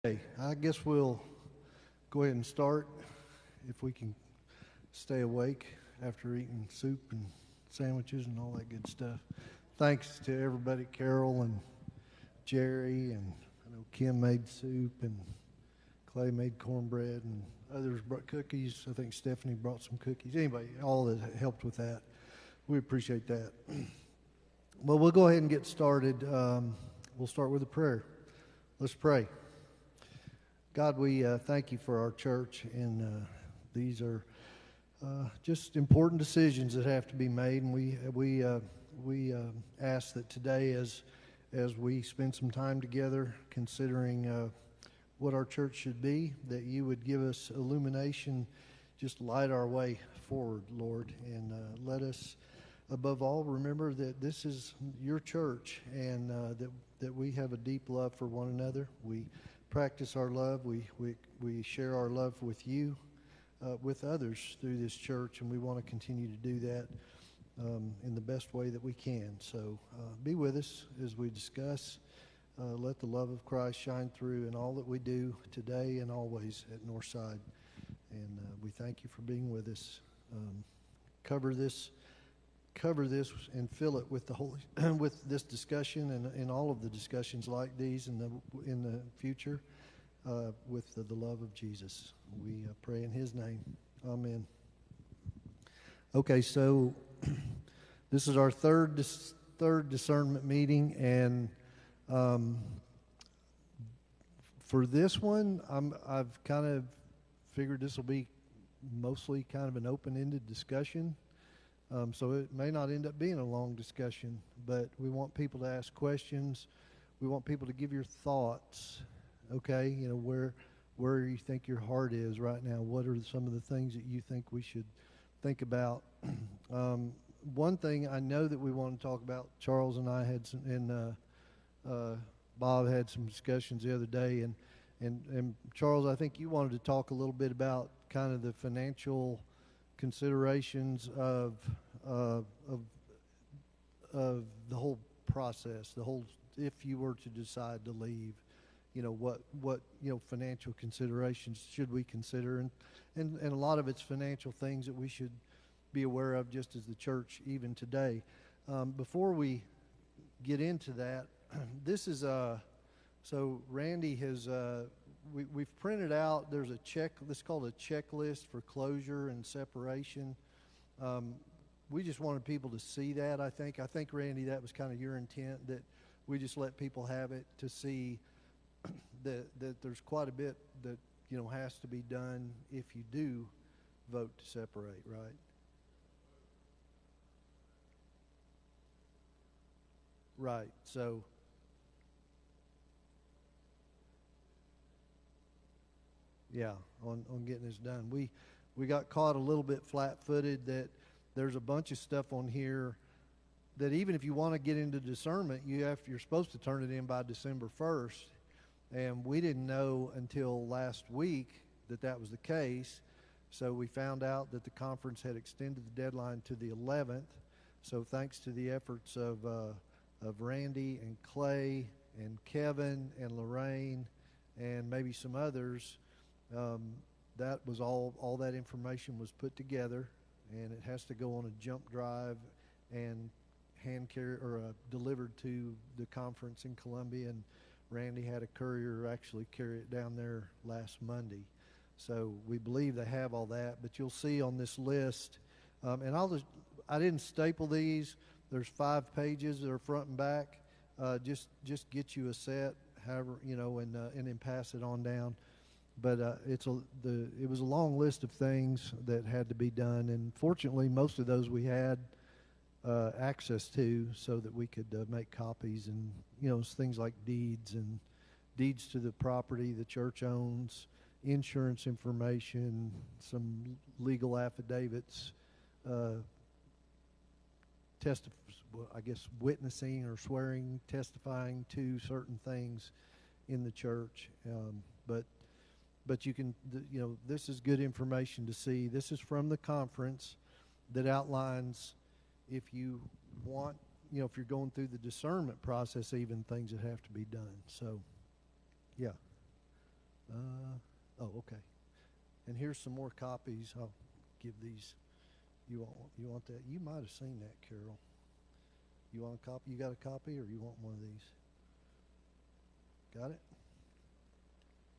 Okay, I guess we'll go ahead and start if we can stay awake after eating soup and sandwiches and all that good stuff. Thanks to everybody, Carol and Jerry, and I know Kim made soup and Clay made cornbread and others brought cookies. I think Stephanie brought some cookies. Anybody, all that helped with that. We appreciate that. Well, we'll go ahead and get started. We'll start with a prayer. Let's pray. God, we thank you for our church, and these are just important decisions that have to be made. And we ask that today, as we spend some time together considering what our church should be, that you would give us illumination, just light our way forward, Lord, and let us, above all, remember that this is your church, and that we have a deep love for one another. We practice our love. We share our love with you, with others through this church, and we want to continue to do that in the best way that we can. So be with us as we discuss. Let the love of Christ shine through in all that we do today and always at Northside. And we thank you for being with us. Cover this and fill it with the Holy, with this discussion and all of the discussions like these in the future, with the love of Jesus. We pray in His name. Amen. Okay, so this is our third discernment meeting, and for this one, I've kind of figured this will be mostly kind of an open-ended discussion. So it may not end up being a long discussion, but we want people to ask questions. We want people to give your thoughts, okay? You know, where you think your heart is right now. What are some of the things that you think we should think about? One thing I know that we want to talk about, Charles and I had some, and Bob had some discussions the other day, and Charles, I think you wanted to talk a little bit about kind of the financial considerations of the whole process, if you were to decide to leave, you know, what financial considerations should we consider, and a lot of it's financial things that we should be aware of just as the church even today. Before we get into that, this is so Randy has we've printed out, there's a check, this is called a checklist for closure and separation. We just wanted people to see that, I think, Randy, that was kind of your intent, that we just let people have it to see that there's quite a bit that, has to be done if you do vote to separate, right? Right, so yeah, on getting this done. We got caught a little bit flat-footed that there's a bunch of stuff on here that even if you want to get into discernment, you're supposed to turn it in by December 1st. And we didn't know until last week that was the case. So we found out that the conference had extended the deadline to the 11th. So thanks to the efforts of Randy and Clay and Kevin and Lorraine and maybe some others, that was all that information was put together, and it has to go on a jump drive and hand carry or delivered to the conference in Columbia, and Randy had a courier actually carry it down there last Monday. So we believe they have all that, but you'll see on this list, and I didn't staple these. There's 5 pages that are front and back. Just get you a set, however, and then pass it on down. But it was a long list of things that had to be done, and fortunately, most of those we had access to, so that we could make copies, and things like deeds to the property the church owns, insurance information, some legal affidavits, witnessing or swearing, testifying to certain things in the church, But you can, this is good information to see. This is from the conference that outlines, if you want, if you're going through the discernment process, even things that have to be done. So, yeah. Oh, okay. And here's some more copies. I'll give these. You want that? You might have seen that, Carol. You want a copy? You got a copy, or you want one of these? Got it?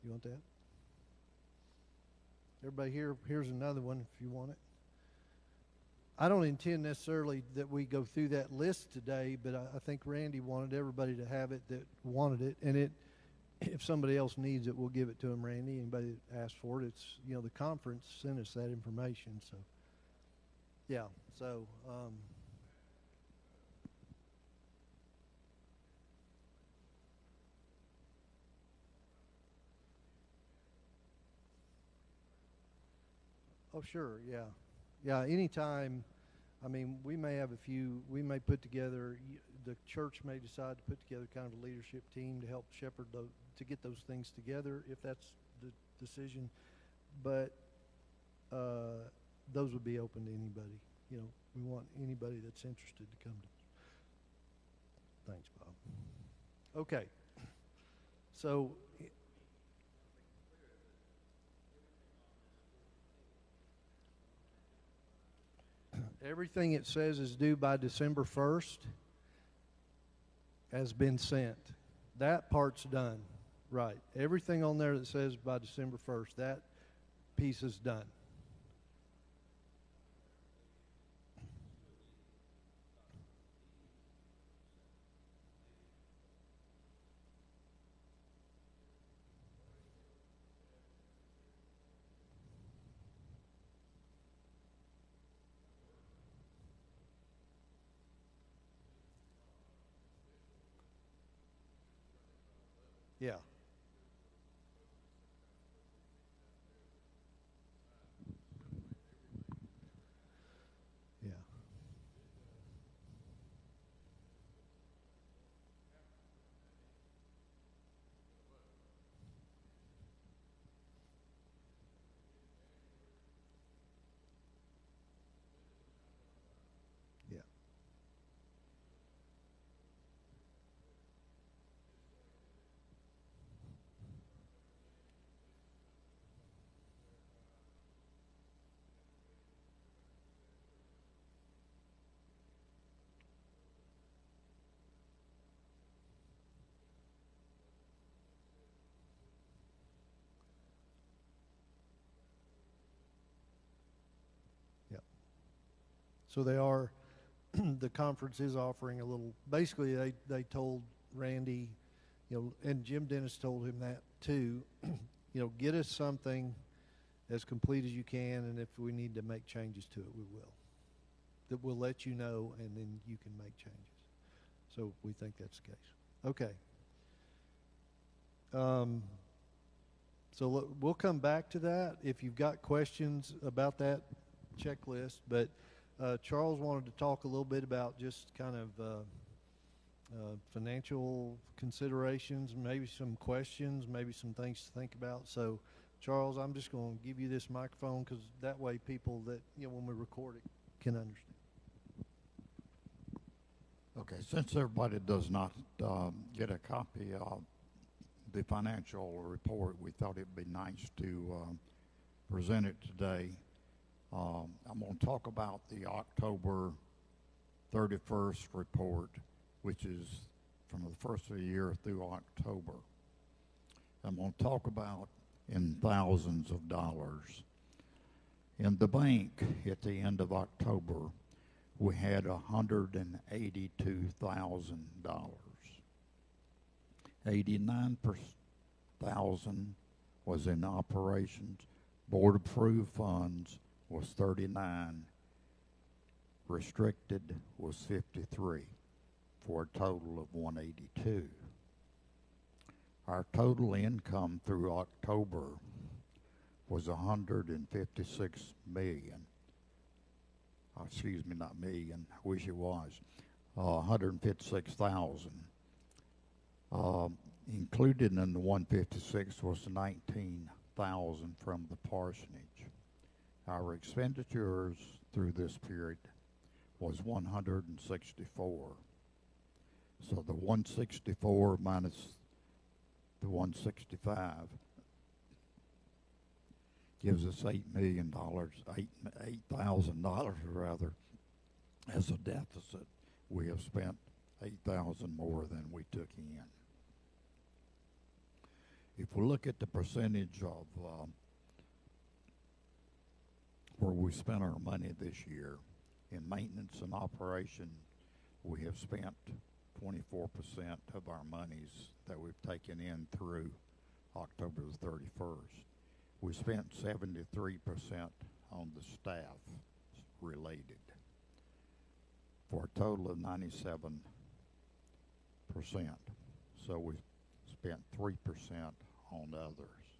You want that? Everybody here, here's another one if you want it. I don't intend necessarily that we go through that list today, but I think Randy wanted everybody to have it that wanted it. And if somebody else needs it, we'll give it to them, Randy. Anybody that asks for it, it's, the conference sent us that information. So, yeah. So, oh, sure. Yeah. Yeah. Anytime. I mean, we may have we may put together, the church may decide to put together kind of a leadership team to help shepherd to get those things together if that's the decision. But those would be open to anybody. We want anybody that's interested to come to. Thanks, Bob. Okay. So everything it says is due by December 1st has been sent. That part's done. Right. Everything on there that says by December 1st, that piece is done. Yeah. Yeah. Yeah. Yeah. So they are, the conference is offering a little, basically they told Randy, and Jim Dennis told him that too, get us something as complete as you can, and if we need to make changes to it, we will. That we'll let you know, and then you can make changes. So we think that's the case. Okay. So we'll come back to that if you've got questions about that checklist. But Charles wanted to talk a little bit about just kind of financial considerations, maybe some questions, maybe some things to think about. So, Charles, I'm just going to give you this microphone because that way people that, when we record it can understand. Okay, since everybody does not get a copy of the financial report, we thought it'd be nice to present it today. I'm going to talk about the October 31st report, which is from the first of the year through October. I'm going to talk about in thousands of dollars. In the bank at the end of October, we had $182,000. 89,000 was in operations. Board approved funds was 39. Restricted was 53, for a total of 182. Our total income through October was 156 million. Excuse me, not million. I wish it was. 156,000. Included in the 156 was 19,000 from the parsonage. Our expenditures through this period was 164. So the 164 minus the 165 gives us $8,000,000, $8,000 rather, as a deficit. We have spent 8,000 more than we took in. If we look at the percentage of where we spent our money this year, in maintenance and operation, we have spent 24% of our monies that we've taken in through October the 31st. We spent 73% on the staff related, for a total of 97%. So we spent 3% on others.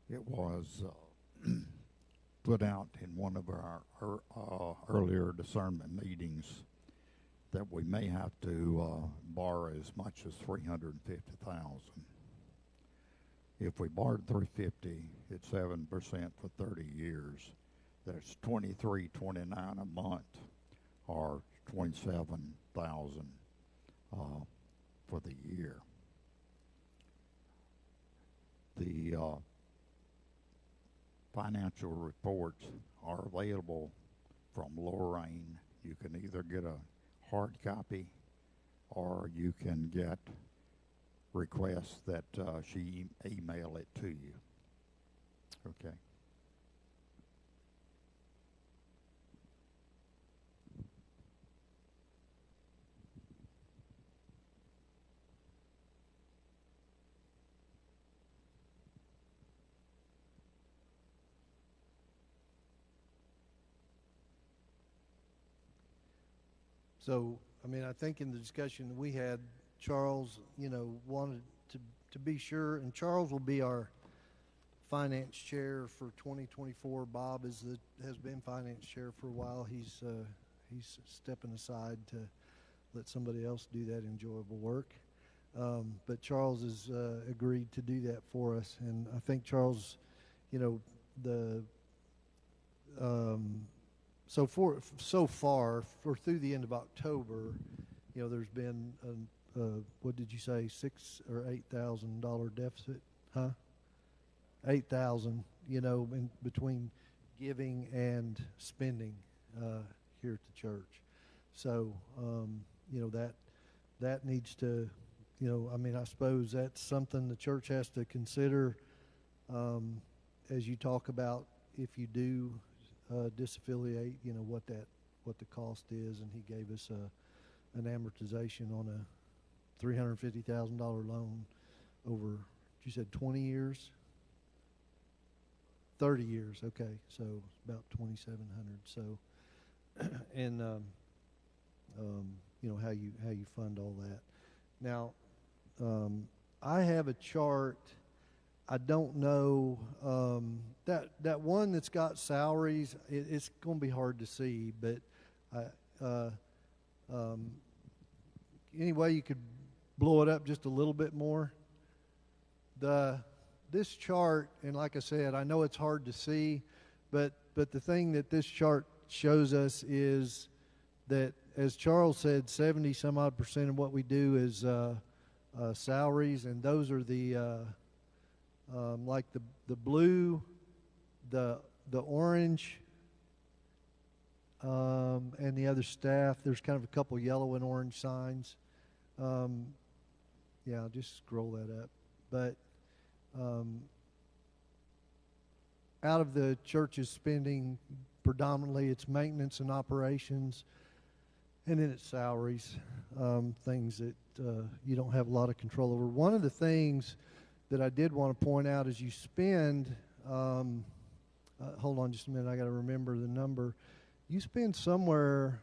It was put out in one of our earlier discernment meetings that we may have to borrow as much as $350,000. If we borrowed $350,000, it's 7% for 30 years. That's $23.29 a month, or $27,000 for the year. The financial reports are available from Lorraine. You can either get a hard copy, or you can get requests that she email it to you. Okay. So, I mean, I think in the discussion that we had, Charles, wanted to be sure, and Charles will be our finance chair for 2024. Bob has been finance chair for a while. He's stepping aside to let somebody else do that enjoyable work. But Charles has agreed to do that for us, and I think Charles, so far through the end of October, there's been what did you say, $6,000 or $8,000 deficit, huh? 8,000, in between giving and spending here at the church. So that needs to, I suppose that's something the church has to consider as you talk about if you do disaffiliate, what the cost is. And he gave us an amortization on a $350,000 loan over, you said 20 years? 30 years, okay, so about 2,700. So, and how you fund all that. Now, I have a chart. I don't know that one that's got salaries. It's going to be hard to see, but any way you could blow it up just a little bit more. This chart, and like I said, I know it's hard to see, but the thing that this chart shows us is that, as Charles said, 70-some-odd% of what we do is salaries, and those are the like the blue, the orange, and the other staff. There's kind of a couple yellow and orange signs. Yeah, I'll just scroll that up. But out of the church's spending, predominantly it's maintenance and operations, and then it's salaries, things that you don't have a lot of control over. One of the things that I did want to point out is you spend, hold on just a minute, I got to remember the number. You spend somewhere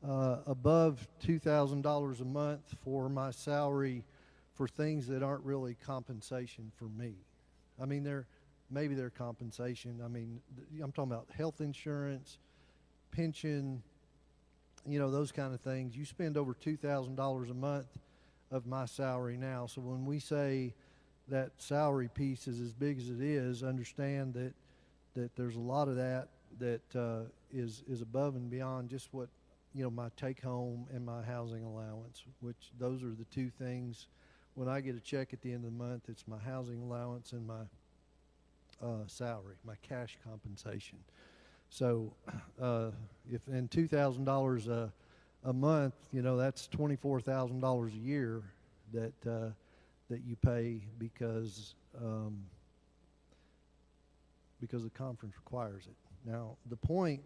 above $2,000 a month for my salary for things that aren't really compensation for me. I mean, maybe they're compensation. I mean, I'm talking about health insurance, pension, those kind of things. You spend over $2,000 a month of my salary now. So when we say that salary piece is as big as it is, understand that there's a lot of that is above and beyond just what my take home and my housing allowance, which those are the two things when I get a check at the end of the month, it's my housing allowance and my salary, my cash compensation. So if in $2,000 a month, that's $24,000 a year that you pay because the conference requires it. Now, the point,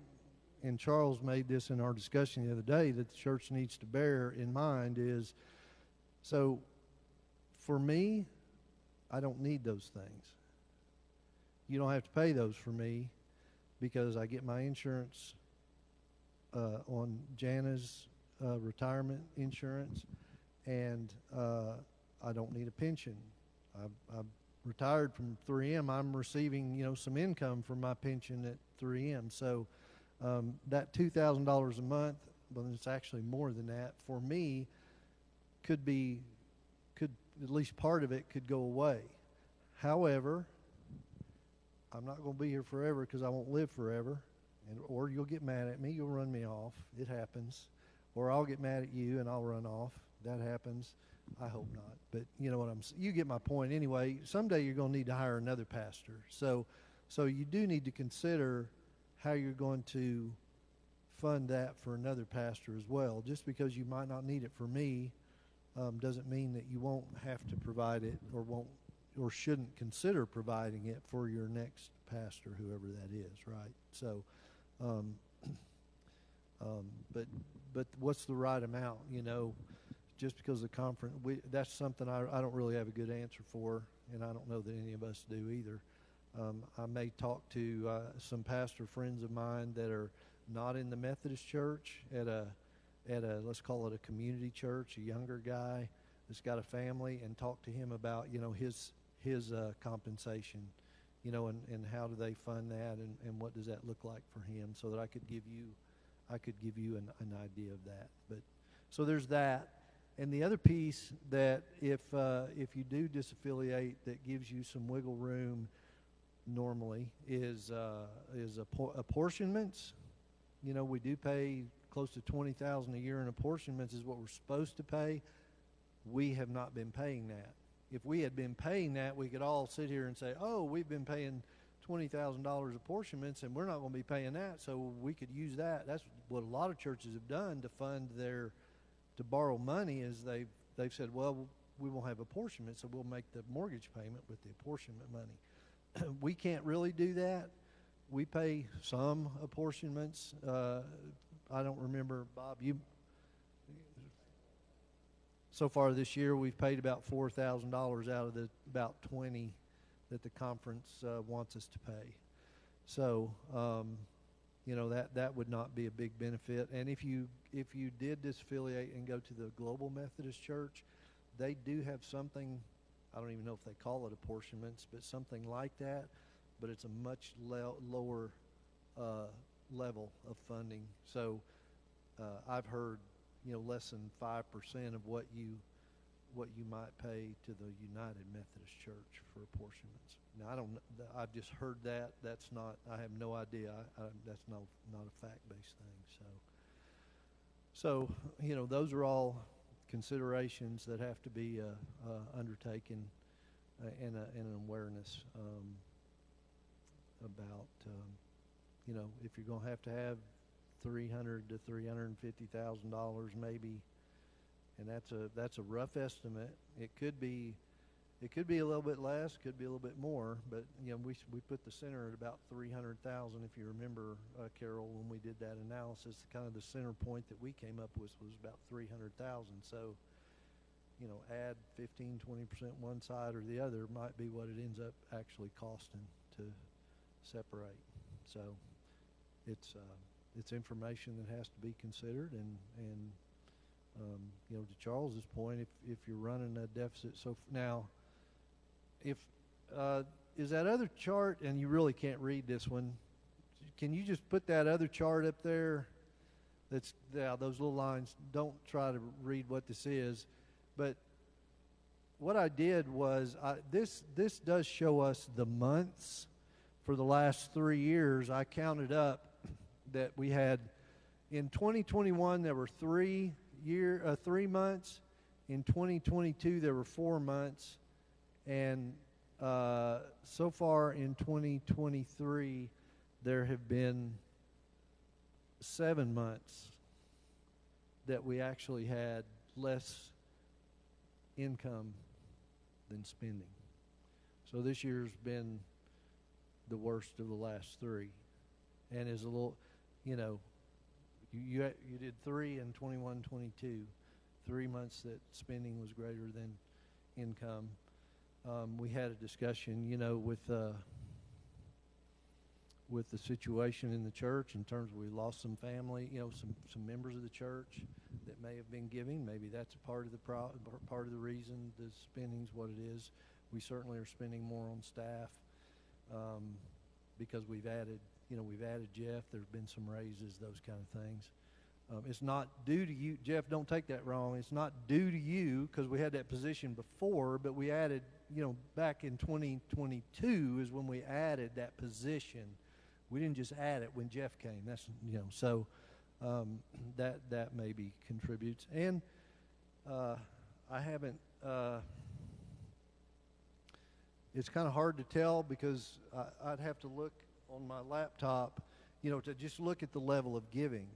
and Charles made this in our discussion the other day, that the church needs to bear in mind is, so for me, I don't need those things. You don't have to pay those for me because I get my insurance on Jana's retirement insurance, and I don't need a pension. I've retired from 3M. I'm receiving, some income from my pension at 3M. So that $2,000 a month, well, it's actually more than that, for me, could at least part of it could go away. However, I'm not going to be here forever because I won't live forever, or you'll get mad at me, you'll run me off. It happens. Or I'll get mad at you and I'll run off. That happens. I hope not. But you get my point anyway. Someday you're going to need to hire another pastor. So you do need to consider how you're going to fund that for another pastor as well. Just because you might not need it for me doesn't mean that you won't have to provide it or shouldn't consider providing it for your next pastor, whoever that is, right? So, but what's the right amount? Just because the conference, that's something I don't really have a good answer for, and I don't know that any of us do either. I may talk to some pastor friends of mine that are not in the Methodist church at a let's call it a community church, a younger guy that's got a family, and talk to him about his compensation, and how do they fund that, and what does that look like for him, so that I could give you an idea of that. But so there's that. And the other piece that if you do disaffiliate, that gives you some wiggle room normally is apportionments. We do pay close to $20,000 a year in apportionments is what we're supposed to pay. We have not been paying that. If we had been paying that, we could all sit here and say, oh, we've been paying $20,000 apportionments and we're not going to be paying that, so we could use that. That's what a lot of churches have done to fund to borrow money, is they've said, well, we won't have apportionment, so we'll make the mortgage payment with the apportionment money. We can't really do that. We pay some apportionments. I don't remember, Bob, so far this year we've paid about $4,000 out of the about $20,000 that the conference wants us to pay. So that would not be a big benefit. And if you did disaffiliate and go to the Global Methodist Church, they do have something, I don't even know if they call it apportionments, but something like that, but it's a much lower level of funding. So I've heard less than 5% of what you might pay to the United Methodist Church for apportionments. Now I've just heard that. That's not. I have no idea. That's not a fact-based thing. So those are all considerations that have to be undertaken, and an awareness about if you're going to have $300,000 to $350,000 maybe, and that's a rough estimate. It could be a little bit less, could be a little bit more, but we put the center at about $300,000. If you remember, Carol, when we did that analysis, kind of the center point that we came up with was about $300,000. So add 15-20% one side or the other might be what it ends up actually costing to separate. So it's information that has to be considered, and to Charles's point, if you're running a deficit, so now, if is that other chart, and you really can't read this one, can you just put that other chart up there? That's those little lines. Don't try to read what this is, but what I did was this does show us the months for the last 3 years. I counted up that we had in 2021 there were 3 months. In 2022, there were 4 months, and so far in 2023, there have been 7 months that we actually had less income than spending. So this year's been the worst of the last 3, and is a little, you know, you did 3 in 21, 22, 3 months that spending was greater than income. We had a discussion, you know, with the situation in the church in terms of we lost some family, you know, some members of the church that may have been giving. Maybe that's a part of the part of the reason the spending's what it is. We certainly are spending more on staff because we've added Jeff. There's been some raises, those kind of things. It's not due to you, Jeff. Don't take that wrong. It's not due to you because we had that position before, but we added, you know, back in 2022 is when we added that position. We didn't just add it when Jeff came. That's, you know, so that maybe contributes. And I haven't. It's kind of hard to tell because I'd have to look on my laptop, you know, to just look at the level of giving.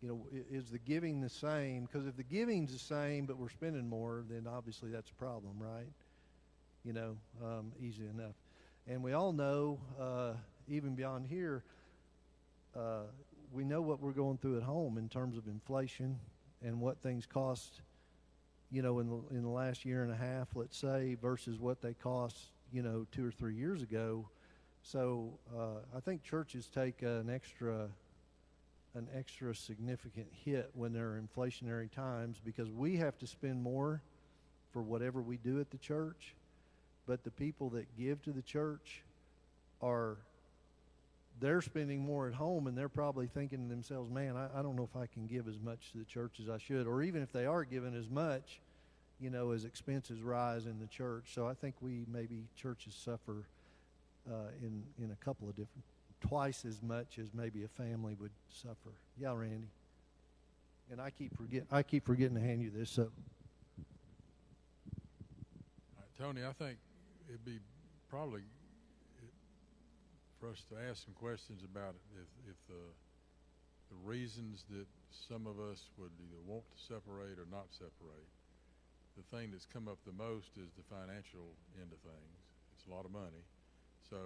You know, is the giving the same? Because if the giving's the same but we're spending more, then obviously that's a problem, right? You know, easy enough. And we all know, even beyond here, we know what we're going through at home in terms of inflation and what things cost, you know, in the last year and a half, let's say, versus what they cost, you know, 2 or 3 years ago. So I think churches take an extra significant hit when there are inflationary times because we have to spend more for whatever we do at the church, but the people that give to the church they're spending more at home, and they're probably thinking to themselves, man, I don't know if I can give as much to the church as I should, or even if they are giving as much, you know, as expenses rise in the church. So I think maybe churches suffer in a couple of different, twice as much as maybe a family would suffer. Yeah, Randy. And I keep forgetting to hand you this. So, All right, Tony, I think it'd be probably for us to ask some questions about it. If the reasons that some of us would either want to separate or not separate, the thing that's come up the most is the financial end of things. It's a lot of money. So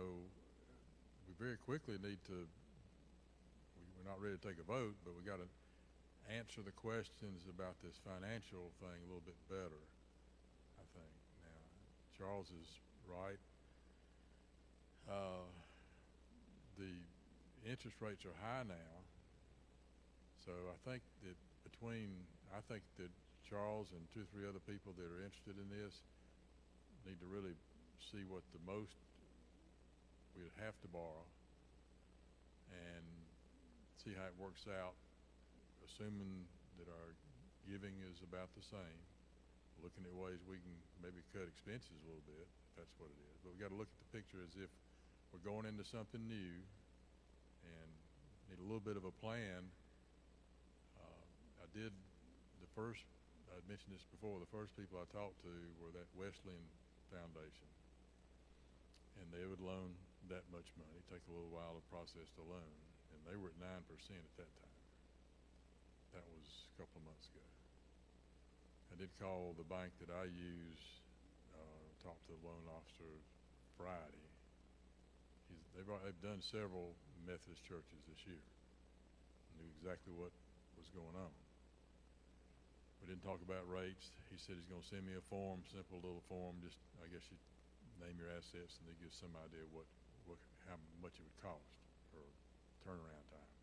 we very quickly need to, we're not ready to take a vote, but we got to answer the questions about this financial thing a little bit better, I think. Now, Charles is right. The interest rates are high now, so I think that Charles and 2 or 3 other people that are interested in this need to really see what the most we would have to borrow and see how it works out, assuming that our giving is about the same, looking at ways we can maybe cut expenses a little bit, if that's what it is. But we got to look at the picture as if we're going into something new and need a little bit of a plan. I mentioned this before, the first people I talked to were that Wesleyan Foundation, and they would loan that much money, take a little while to process the loan, and they were at 9% at that time. That was a couple of months ago. I did call the bank that I use, talked to the loan officer Friday. They've done several Methodist churches this year, knew exactly what was going on. We didn't talk about rates. He said he's going to send me a form, simple little form, just I guess you name your assets and they give some idea how much it would cost or turnaround time.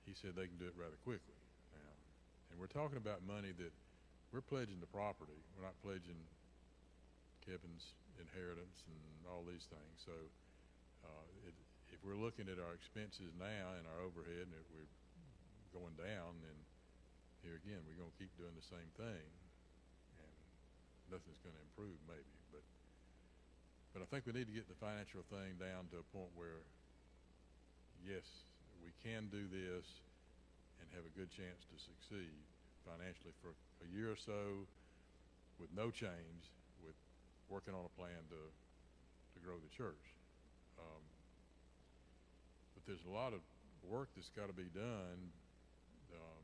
He said they can do it rather quickly now. And we're talking about money that we're pledging the property. We're not pledging Kevin's inheritance and all these things. So if we're looking at our expenses now and our overhead and if we're going down, then here again, we're going to keep doing the same thing and nothing's going to improve maybe. But I think we need to get the financial thing down to a point where, yes, we can do this and have a good chance to succeed financially for a year or so. with no change, with working on a plan to grow the church. But there's a lot of work that's got to be done, um,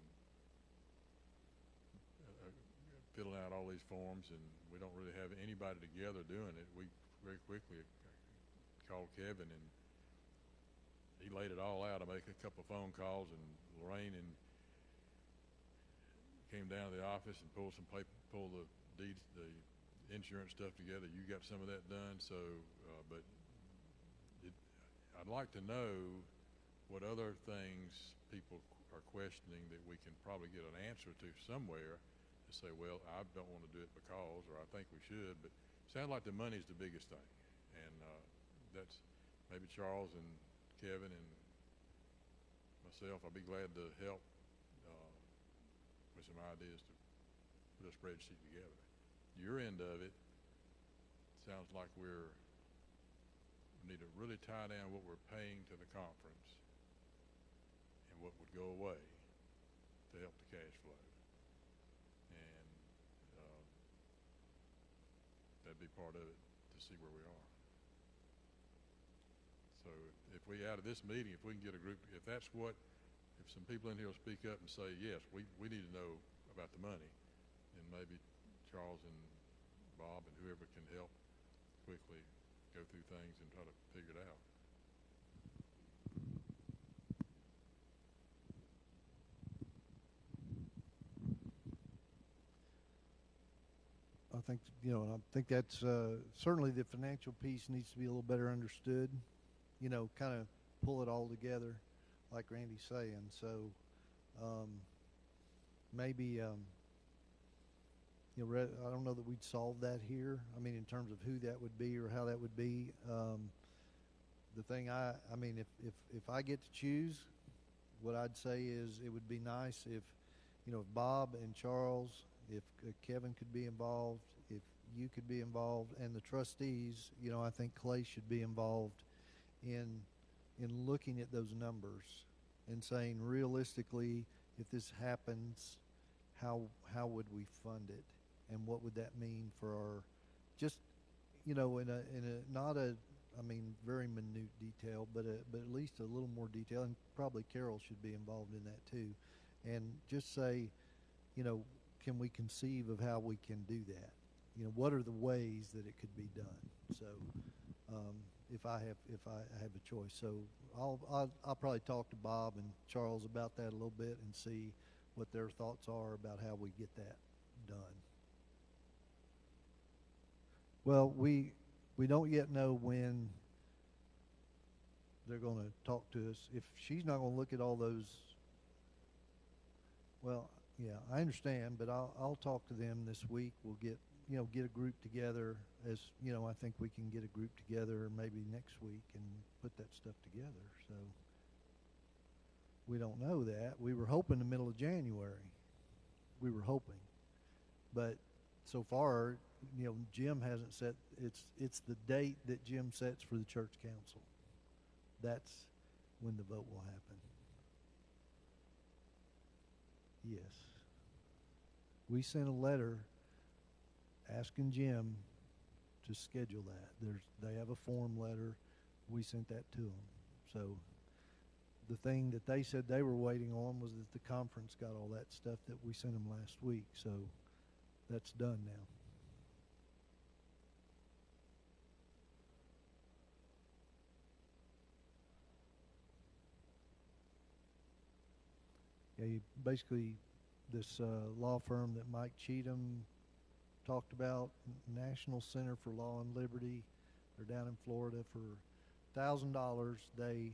filling out all these forms, and we don't really have anybody together doing it. We very quickly called Kevin, and he laid it all out. I made a couple of phone calls, and Lorraine and came down to the office and pulled some paper, pulled the deeds, the insurance stuff together. You got some of that done, so but I'd like to know what other things people are questioning that we can probably get an answer to somewhere to say, well, I don't want to do it because, or I think we should, but it sounds like the money's the biggest thing, and that's maybe Charles and Kevin and myself. I'll be glad to help with some ideas to put a spreadsheet together. Your end of it sounds like we need to really tie down what we're paying to the conference and what would go away to help the cash flow. And that'd be part of it to see where we are. So if we, out of this meeting, if we can get a group, if some people in here will speak up and say, yes, we need to know about the money, then maybe Charles and Bob and whoever can help quickly go through things and try to figure it out. I think, and I think that's certainly the financial piece needs to be a little better understood, kind of pull it all together like Randy's saying. So maybe, I don't know that we'd solve that here. I mean, in terms of who that would be or how that would be. The thing if I get to choose, what I'd say is it would be nice if Bob and Charles, if Kevin could be involved, if you could be involved, and the trustees, I think Clay should be involved in looking at those numbers and saying realistically, if this happens, how would we fund it, and what would that mean for our, just in a not a very minute detail, but at least a little more detail, and probably Carol should be involved in that too, and just say, can we conceive of how we can do that? What are the ways that it could be done? So, if I have a choice, so I'll probably talk to Bob and Charles about that a little bit and see what their thoughts are about how we get that done. Well, we don't yet know when they're going to talk to us. If she's not going to look at all those, well, yeah, I understand, but I'll talk to them this week. We'll get a group together, as I think we can get a group together maybe next week and put that stuff together. So we don't know that. We were hoping the middle of January. We were hoping, but so far, Jim hasn't set. It's the date that Jim sets for the church council. That's when the vote will happen. Yes. We sent a letter asking Jim to schedule that. They have a form letter. We sent that to them. So the thing that they said they were waiting on was that the conference got all that stuff that we sent them last week. So that's done now. Yeah, basically this law firm that Mike Cheatham talked about, National Center for Law and Liberty, they're down in Florida. For $1,000, they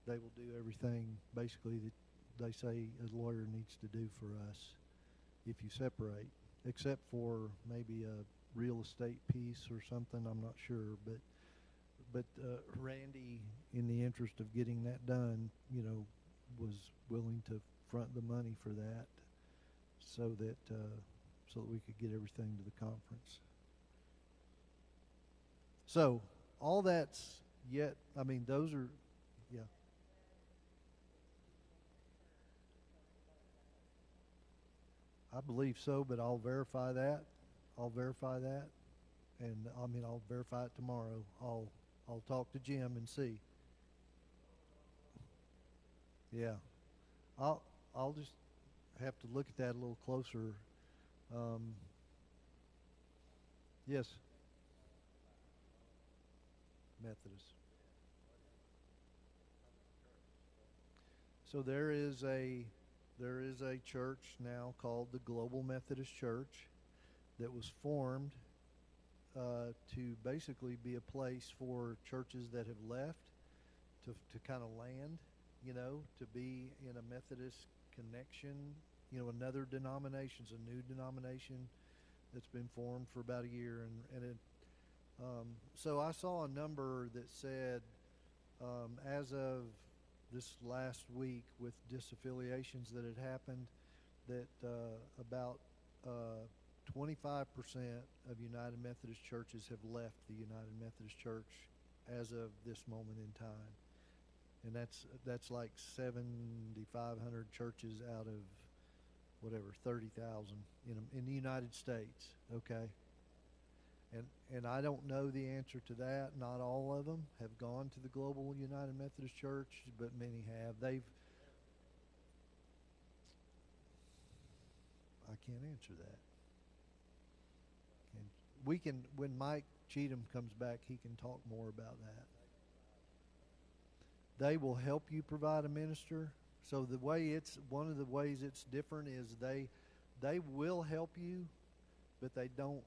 will do everything basically that they say a lawyer needs to do for us if you separate, except for maybe a real estate piece or something. I'm not sure, but Randy, in the interest of getting that done, was willing to front the money for that, so that we could get everything to the conference. So all that's yet. Those are, yeah. I believe so, but I'll verify that. I'll verify that, and I mean I'll verify it tomorrow. I'll talk to Jim and see. Yeah, I'll I'll just have to look at that a little closer. Um, yes, Methodist. So there is a church now called the Global Methodist Church that was formed to basically be a place for churches that have left to kind of land, you know, to be in a Methodist connection, you know, another denomination's a new denomination that's been formed for about a year, and it, so I saw a number that said as of this last week with disaffiliations that had happened, that about 25% of United Methodist churches have left the United Methodist Church as of this moment in time, and that's like 7,500 churches out of whatever 30,000 in the United States. Okay, and I don't know the answer to that. Not all of them have gone to the Global United Methodist Church, but many have. I can't answer that. And we can, when Mike Cheatham comes back, he can talk more about that. They will help you provide a minister. So the way it's one of the ways it's different is they will help you, but they don't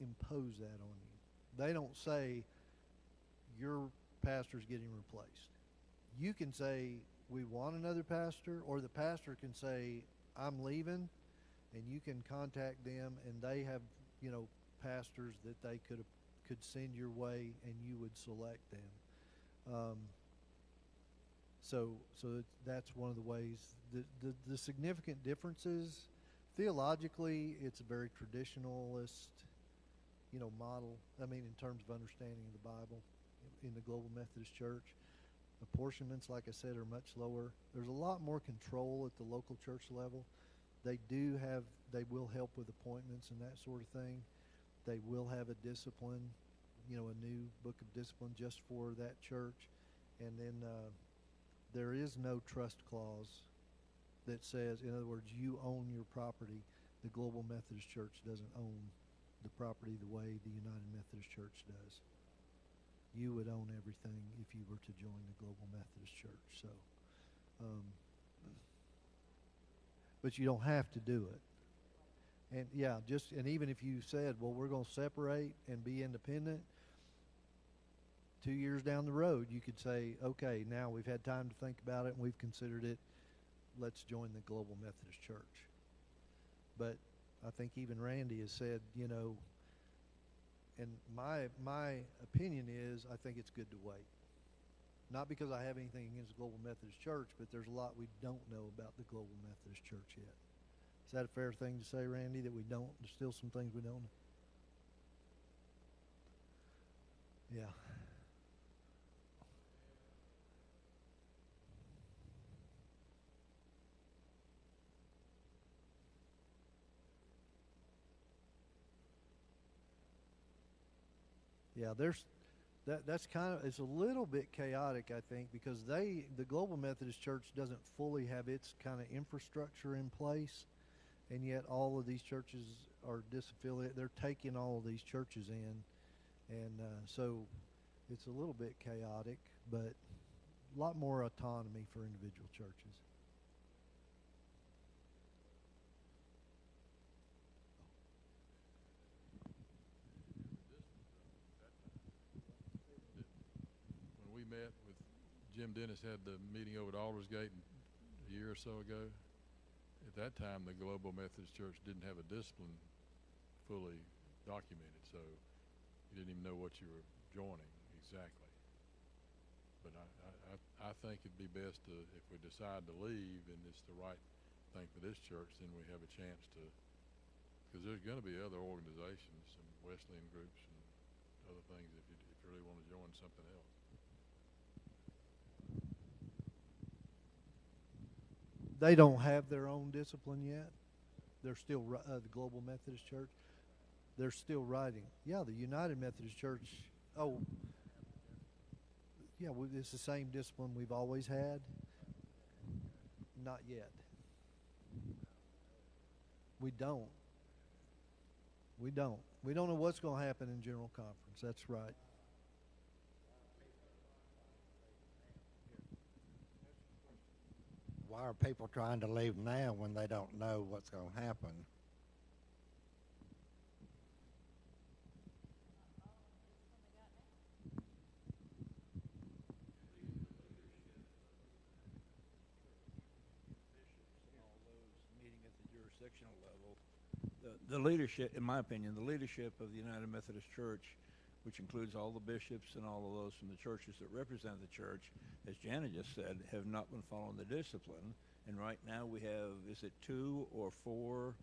impose that on you. They don't say your pastor's getting replaced. You can say we want another pastor, or the pastor can say I'm leaving, and you can contact them, and they have, you know, pastors that they could send your way, and you would select them. So that's one of the ways. The significant differences, theologically, it's a very traditionalist, you know, model. I mean, in terms of understanding of the Bible, in the Global Methodist Church, apportionments, like I said, are much lower. There's a lot more control at the local church level. They will help with appointments and that sort of thing. They will have a discipline, you know, a new book of discipline just for that church. And then there is no trust clause that says, in other words, you own your property. The Global Methodist Church doesn't own the property the way the United Methodist Church does. You would own everything if you were to join the Global Methodist Church. So, but you don't have to do it. And yeah, and even if you said, well, we're going to separate and be independent, 2 years down the road, you could say, okay, now we've had time to think about it and we've considered it. Let's join the Global Methodist Church. But I think even Randy has said, you know, and my opinion is I think it's good to wait. Not because I have anything against the Global Methodist Church, but there's a lot we don't know about the Global Methodist Church yet. Is that a fair thing to say, Randy, that there's still some things we don't know? Yeah. Yeah, that's kind of, it's a little bit chaotic, I think, because the Global Methodist Church doesn't fully have its kind of infrastructure in place, and yet all of these churches are disaffiliated. They're taking all of these churches in, and so it's a little bit chaotic, but a lot more autonomy for individual churches. When we met with Jim Dennis, had the meeting over at Aldersgate a year or so ago. At that time, the Global Methodist Church didn't have a discipline fully documented, so you didn't even know what you were joining exactly. But I think it'd be best to, if we decide to leave and it's the right thing for this church, then we have a chance to, because there's going to be other organizations, some Wesleyan groups and other things if you really want to join something else. They don't have their own discipline yet. They're still the Global Methodist Church. They're still writing. Yeah, the United Methodist Church. Oh, yeah, it's the same discipline we've always had. Not yet. We don't. We don't. We don't know what's going to happen in General Conference. That's right. Why are people trying to leave now when they don't know what's going to happen? Jurisdictional level, the leadership, in my opinion, the leadership of the United Methodist Church, which includes all the bishops and all of those from the churches that represent the church, as Jana just said, have not been following the discipline. And right now we have, is it 2 or 4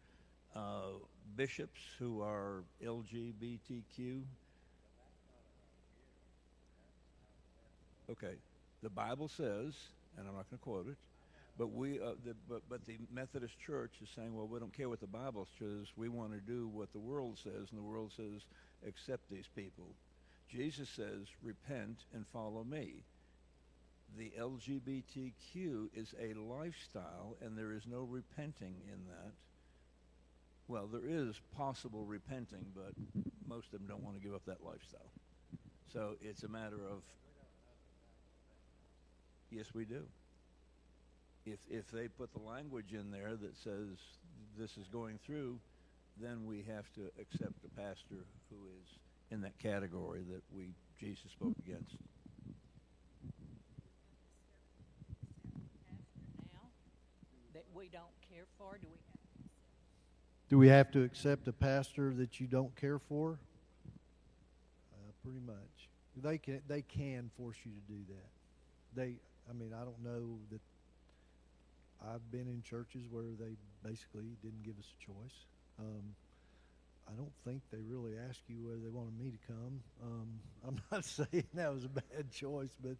bishops who are LGBTQ? Okay, the Bible says, and I'm not going to quote it, but but the Methodist Church is saying, well, we don't care what the Bible says. We want to do what the world says, and the world says, accept these people. Jesus says, repent and follow me. The LGBTQ is a lifestyle, and there is no repenting in that. Well, there is possible repenting, but most of them don't want to give up that lifestyle. So it's a matter of, yes, we do. If they put the language in there that says this is going through, then we have to accept a pastor who is in that category that Jesus spoke against. Now that we don't care for, Do we have to accept a pastor that you don't care for? Pretty much. They can force you to do that. I don't know that. I've been in churches where they basically didn't give us a choice. I don't think they really asked you whether they wanted me to come. I'm not saying that was a bad choice, but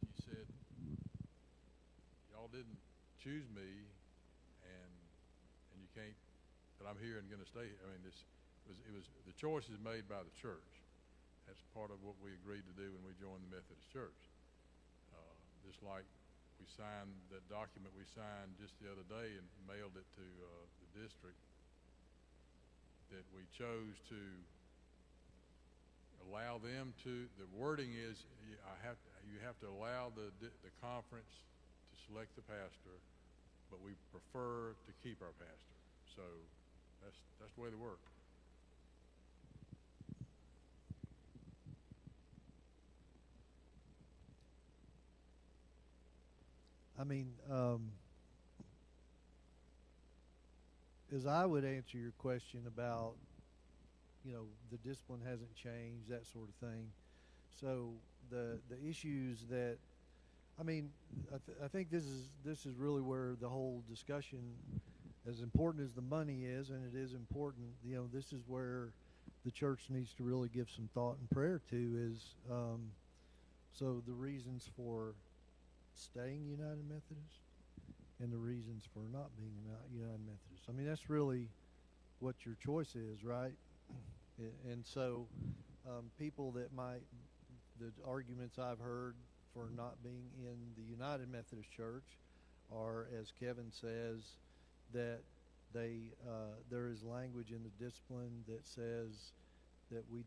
She said, y'all didn't choose me, and you can't, but I'm here and going to stay here. I mean, it was the choice is made by the church. That's part of what we agreed to do when we joined the Methodist Church. Just like we signed that document we signed just the other day and mailed it to the district, that we chose to allow them to. The wording is you have to allow the conference to select the pastor, but we prefer to keep our pastor. So that's the way they work. I mean, as I would answer your question about, the discipline hasn't changed, that sort of thing. So the issues that, I think this is really where the whole discussion, as important as the money is, and it is important, this is where the church needs to really give some thought and prayer to is, so the reasons for staying United Methodist and the reasons for not being United Methodist. I mean, that's really what your choice is, right? And so people that the arguments I've heard for not being in the United Methodist Church are, as Kevin says, that there is language in the discipline that says that we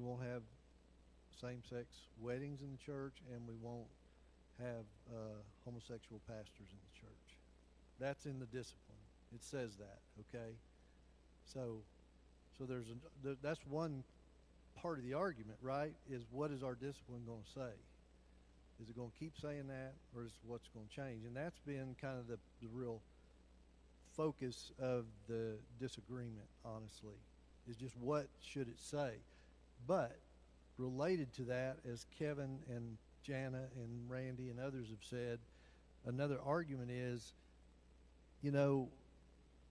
won't have same-sex weddings in the church, and we won't have homosexual pastors in the church. That's in the discipline. It says that, okay? So that's one part of the argument, right? Is what is our discipline going to say? Is it going to keep saying that, or is what's going to change? And that's been kind of the real focus of the disagreement, honestly, is just what should it say. But related to that, as Kevin and Jana and Randy and others have said, another argument is,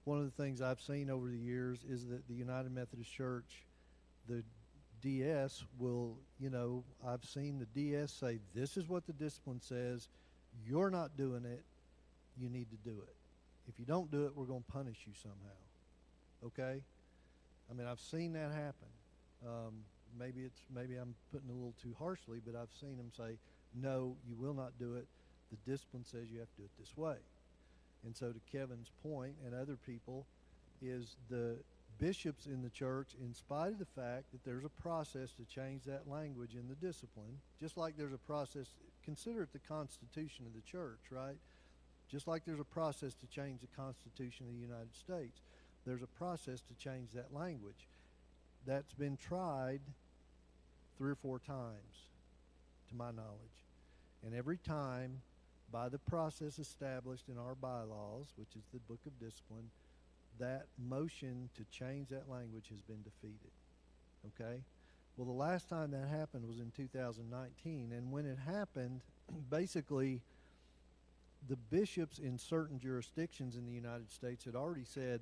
one of the things I've seen over the years is that the United Methodist Church, the DS will, I've seen the DS say, this is what the discipline says. You're not doing it. You need to do it. If you don't do it, we're going to punish you somehow. Okay? I mean, I've seen that happen. Maybe I'm putting it a little too harshly, but I've seen them say, no, you will not do it. The discipline says you have to do it this way. And so to Kevin's point and other people is the bishops in the church, in spite of the fact that there's a process to change that language in the discipline, just like there's a process, consider it the Constitution of the church, right? Just like there's a process to change the Constitution of the United States, there's a process to change that language. That's been tried 3 or 4 times, to my knowledge. And every time, by the process established in our bylaws, which is the Book of Discipline, that motion to change that language has been defeated. Okay? Well, the last time that happened was in 2019. And when it happened, basically, the bishops in certain jurisdictions in the United States had already said,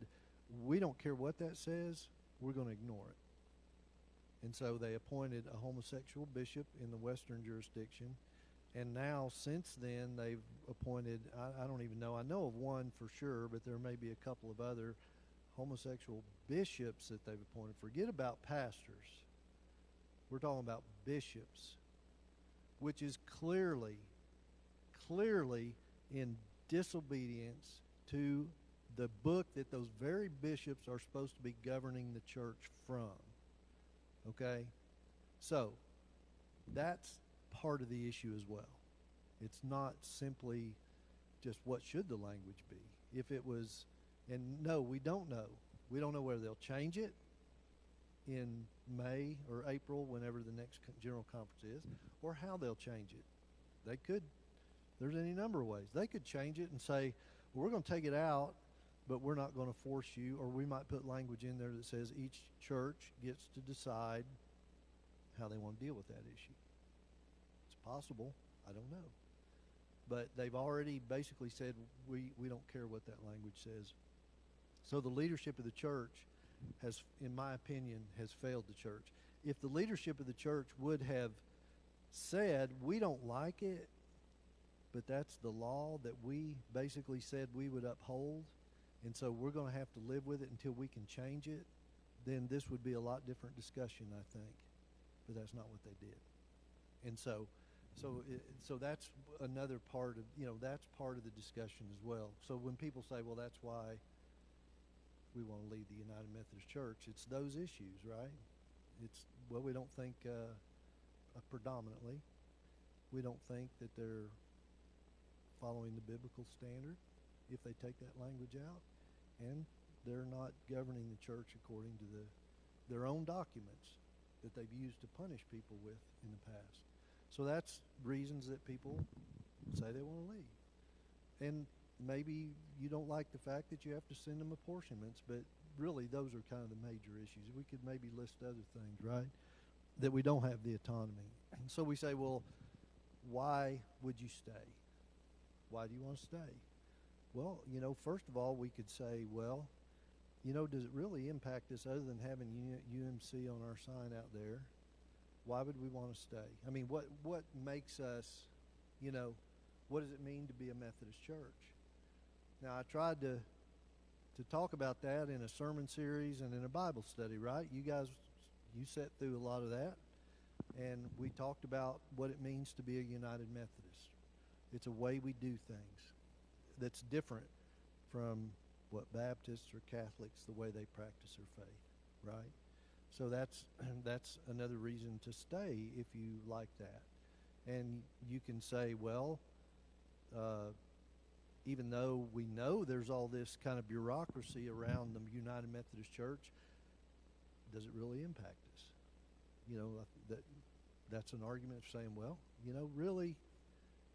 we don't care what that says, we're going to ignore it. And so they appointed a homosexual bishop in the Western jurisdiction. And now, since then, they've appointed, I don't even know, I know of one for sure, but there may be a couple of other homosexual bishops that they've appointed. Forget about pastors. We're talking about bishops, which is clearly in disobedience to the book that those very bishops are supposed to be governing the church from. Okay? So, that's part of the issue as well. It's not simply just what should the language be. If it was, and no, we don't know. We don't know whether they'll change it in May or April, whenever the next general conference is, or how they'll change it. They could, there's any number of ways. They could change it and say, well, we're going to take it out, but we're not going to force you, or we might put language in there that says each church gets to decide how they want to deal with that issue. It's possible. I don't know. But they've already basically said, we don't care what that language says. So the leadership of the church has, in my opinion, has failed the church. If the leadership of the church would have said, we don't like it, but that's the law that we basically said we would uphold, and so we're going to have to live with it until we can change it, then this would be a lot different discussion, I think. But that's not what they did. And so that's another part of, that's part of the discussion as well. So when people say, well, that's why we want to leave the United Methodist Church, it's those issues, right? It's, well, we don't think predominantly, we don't think that they're following the biblical standard if they take that language out, and they're not governing the church according to their own documents that they've used to punish people with in the past. So that's reasons that people say they want to leave. And maybe you don't like the fact that you have to send them apportionments, but really those are kind of the major issues. We could maybe list other things, right, that we don't have the autonomy. So we say, well, why would you stay? Why do you want to stay? Well, first of all, we could say, well, does it really impact us other than having UMC on our sign out there? Why would we want to stay? I mean, what makes us, what does it mean to be a Methodist church? Now, I tried to talk about that in a sermon series and in a Bible study, right? You guys, you sat through a lot of that, and we talked about what it means to be a United Methodist. It's a way we do things that's different from what Baptists or Catholics, the way they practice their faith, right? So that's another reason to stay if you like that. And you can say, well, even though we know there's all this kind of bureaucracy around the United Methodist Church, does it really impact us? That's an argument for saying, well, really,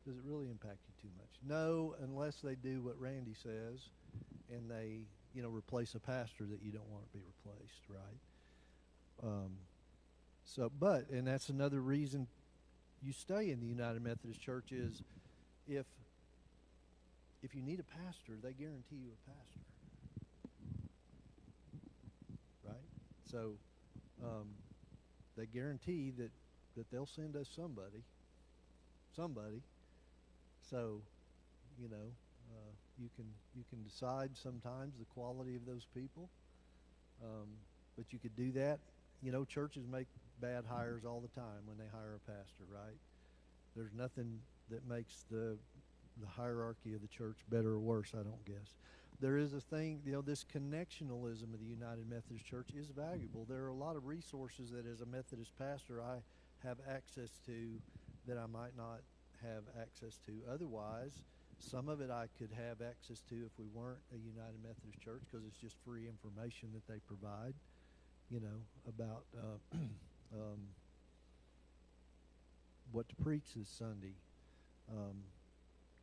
does it really impact you too much? No, unless they do what Randy says and they, replace a pastor that you don't want to be replaced, right? And that's another reason you stay in the United Methodist Church is if you need a pastor, they guarantee you a pastor. So they guarantee that they'll send us somebody. So, you know, you can decide sometimes the quality of those people, but you could do that. You know, churches make bad hires all the time when they hire a pastor, right? There's nothing that makes the hierarchy of the church better or worse, I don't guess. There is a thing, you know, this connectionalism of the United Methodist Church is valuable. There are a lot of resources that as a Methodist pastor I have access to that I might not have access to otherwise. Some of it I could have access to if we weren't a United Methodist Church, because it's just free information that they provide, you know, about what to preach this Sunday.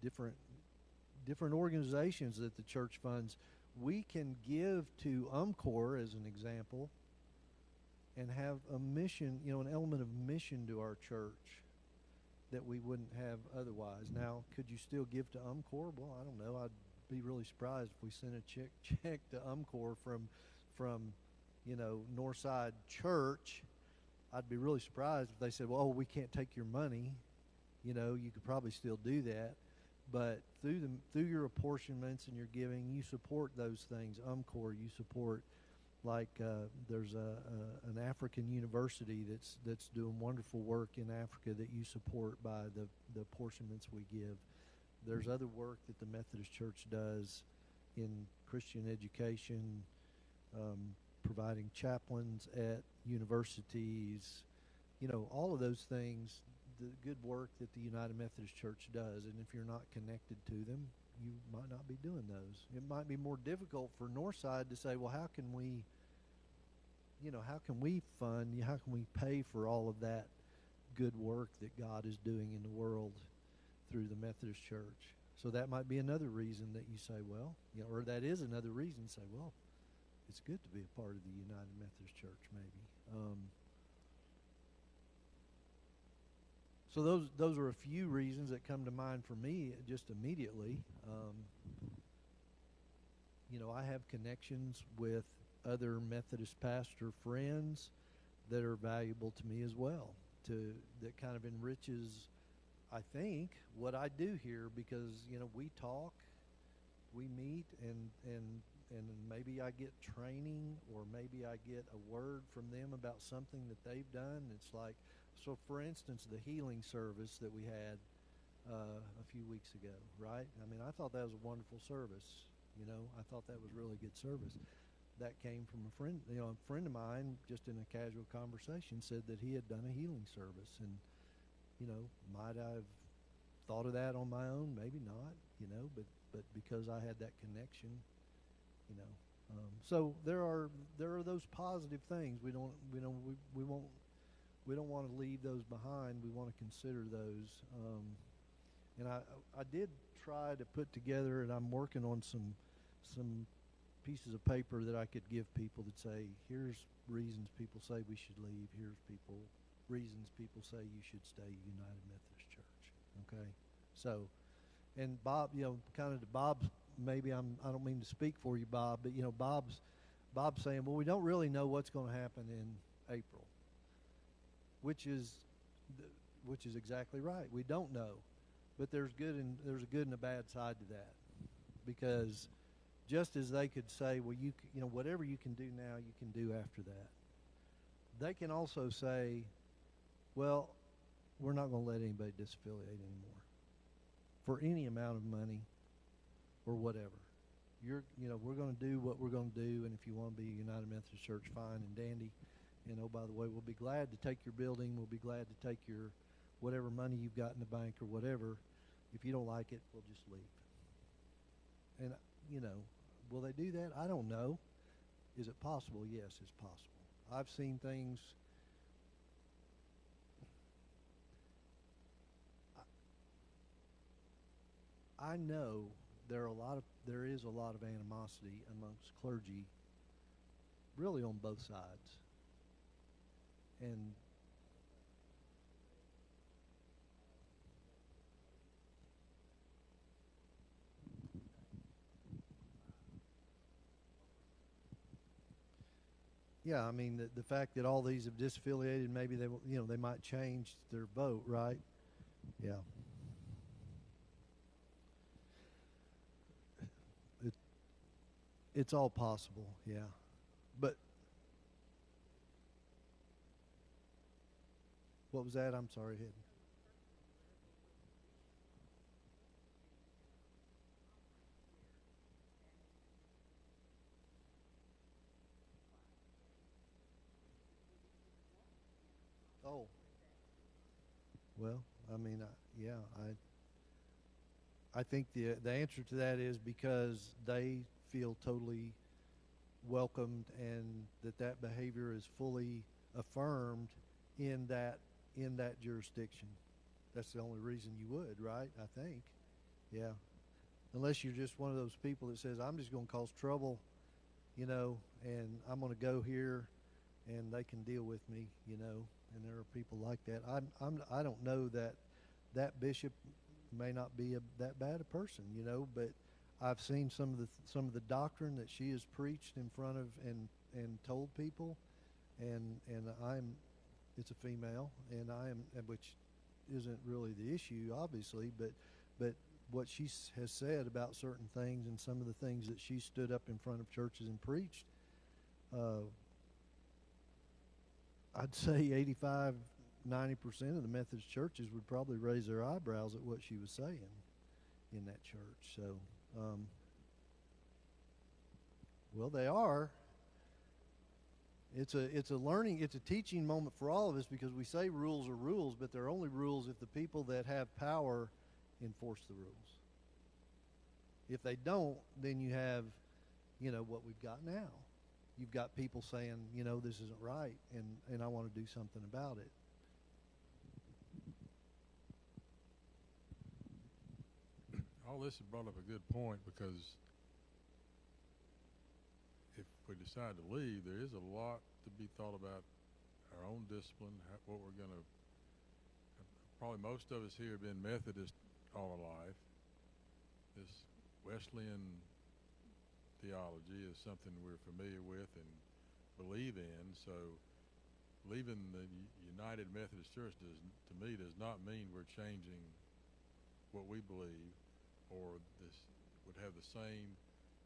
Different organizations that the church funds. We can give to UMCOR, as an example, and have a mission, you know, an element of mission to our church that we wouldn't have otherwise. Now, could you still give to UMCOR? Well, I don't know. I'd be really surprised if we sent a check to UMCOR from you know, Northside Church. I'd be really surprised if they said, well, we can't take your money. You know, you could probably still do that. But through your apportionments and your giving, you support those things. UMCOR, you support, like there's an African university that's doing wonderful work in Africa that you support by the apportionments we give. There's other work that the Methodist Church does in Christian education, providing chaplains at universities, you know, all of those things, the good work that the United Methodist Church does. And if you're not connected to them, you might not be doing those. It might be more difficult for Northside to say, well, how can we fund, how can we pay for all of that good work that God is doing in the world through the Methodist Church? So that might be another reason that you say, well, you know, or that is another reason to say, well, it's good to be a part of the United Methodist Church, maybe. So those are a few reasons that come to mind for me just immediately. You know, I have connections with other Methodist pastor friends that are valuable to me as well, that kind of enriches, I think, what I do here, because, you know, we talk, we meet, and maybe I get training, or maybe I get a word from them about something that they've done. It's like, so for instance, the healing service that we had a few weeks ago, right? I mean, I thought that was a wonderful service. You know, I thought that was really good service. That came from a friend, you know, a friend of mine, just in a casual conversation, said that he had done a healing service. And, you know, might I have thought of that on my own? Maybe not, you know, but because I had that connection, you know. So there are those positive things. We don't want to leave those behind. We want to consider those. And I did try to put together, and I'm working on some pieces of paper that I could give people that say, here's reasons people say we should leave. Here's reasons people say you should stay United Methodist Church. Okay? So, and Bob, you know, kind of to Bob's, maybe I don't mean to speak for you, Bob, but, you know, Bob's saying, well, we don't really know what's going to happen in April, which is exactly right. We don't know, but there's a good and a bad side to that, because just as they could say, well, you know, whatever you can do now, you can do after that. They can also say, well, we're not going to let anybody disaffiliate anymore for any amount of money or whatever. You know, we're going to do what we're going to do, and if you want to be a United Methodist Church, fine and dandy. And oh, by the way, we'll be glad to take your building. We'll be glad to take your whatever money you've got in the bank or whatever. If you don't like it, we'll just leave. And, you know, will they do that? I don't know. Is it possible? Yes, it's possible. I've seen things. I know there is a lot of animosity amongst clergy, really on both sides. And Yeah, I mean, the fact that all these have disaffiliated, maybe they, they might change their vote, right? Yeah. It, it's all possible, yeah. But what was that? I'm sorry, Hidden. Oh, well, I mean, yeah, I think the answer to that is because they feel totally welcomed and that behavior is fully affirmed in that jurisdiction. That's the only reason you would, right? I think. Yeah. Unless you're just one of those people that says, I'm just going to cause trouble, and I'm going to go here and they can deal with me, and there are people like that. I don't know that bishop may not be that bad a person, but I've seen some of the doctrine that she has preached in front of and told people, and it's a female, and which isn't really the issue, obviously, but what she has said about certain things and some of the things that she stood up in front of churches and preached, I'd say 85-90% of the Methodist churches would probably raise their eyebrows at what she was saying in that church. So, well, they are. It's a learning, it's a teaching moment for all of us, because we say rules are rules, but they're only rules if the people that have power enforce the rules. If they don't, then you have, what we've got now. You've got people saying, this isn't right, and I want to do something about it. All this has brought up a good point, because if we decide to leave, there is a lot to be thought about our own discipline, what we're going to. Probably most of us here have been Methodist all our life. This Wesleyan theology is something we're familiar with and believe in. So leaving the United Methodist Church to me does not mean we're changing what we believe, or this would have the same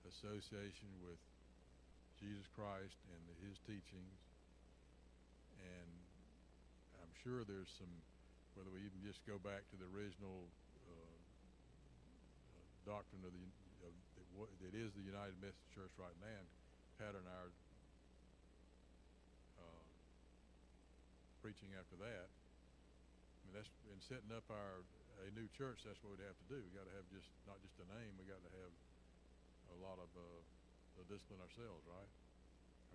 association with Jesus Christ and his teachings. And I'm sure there's some, whether we even just go back to the original doctrine of that is the United Methodist Church right now, and pattern our preaching after that. I mean, that's in setting up a new church. That's what we'd have to do. We got to have not just a name. We got to have a lot of the discipline ourselves, right?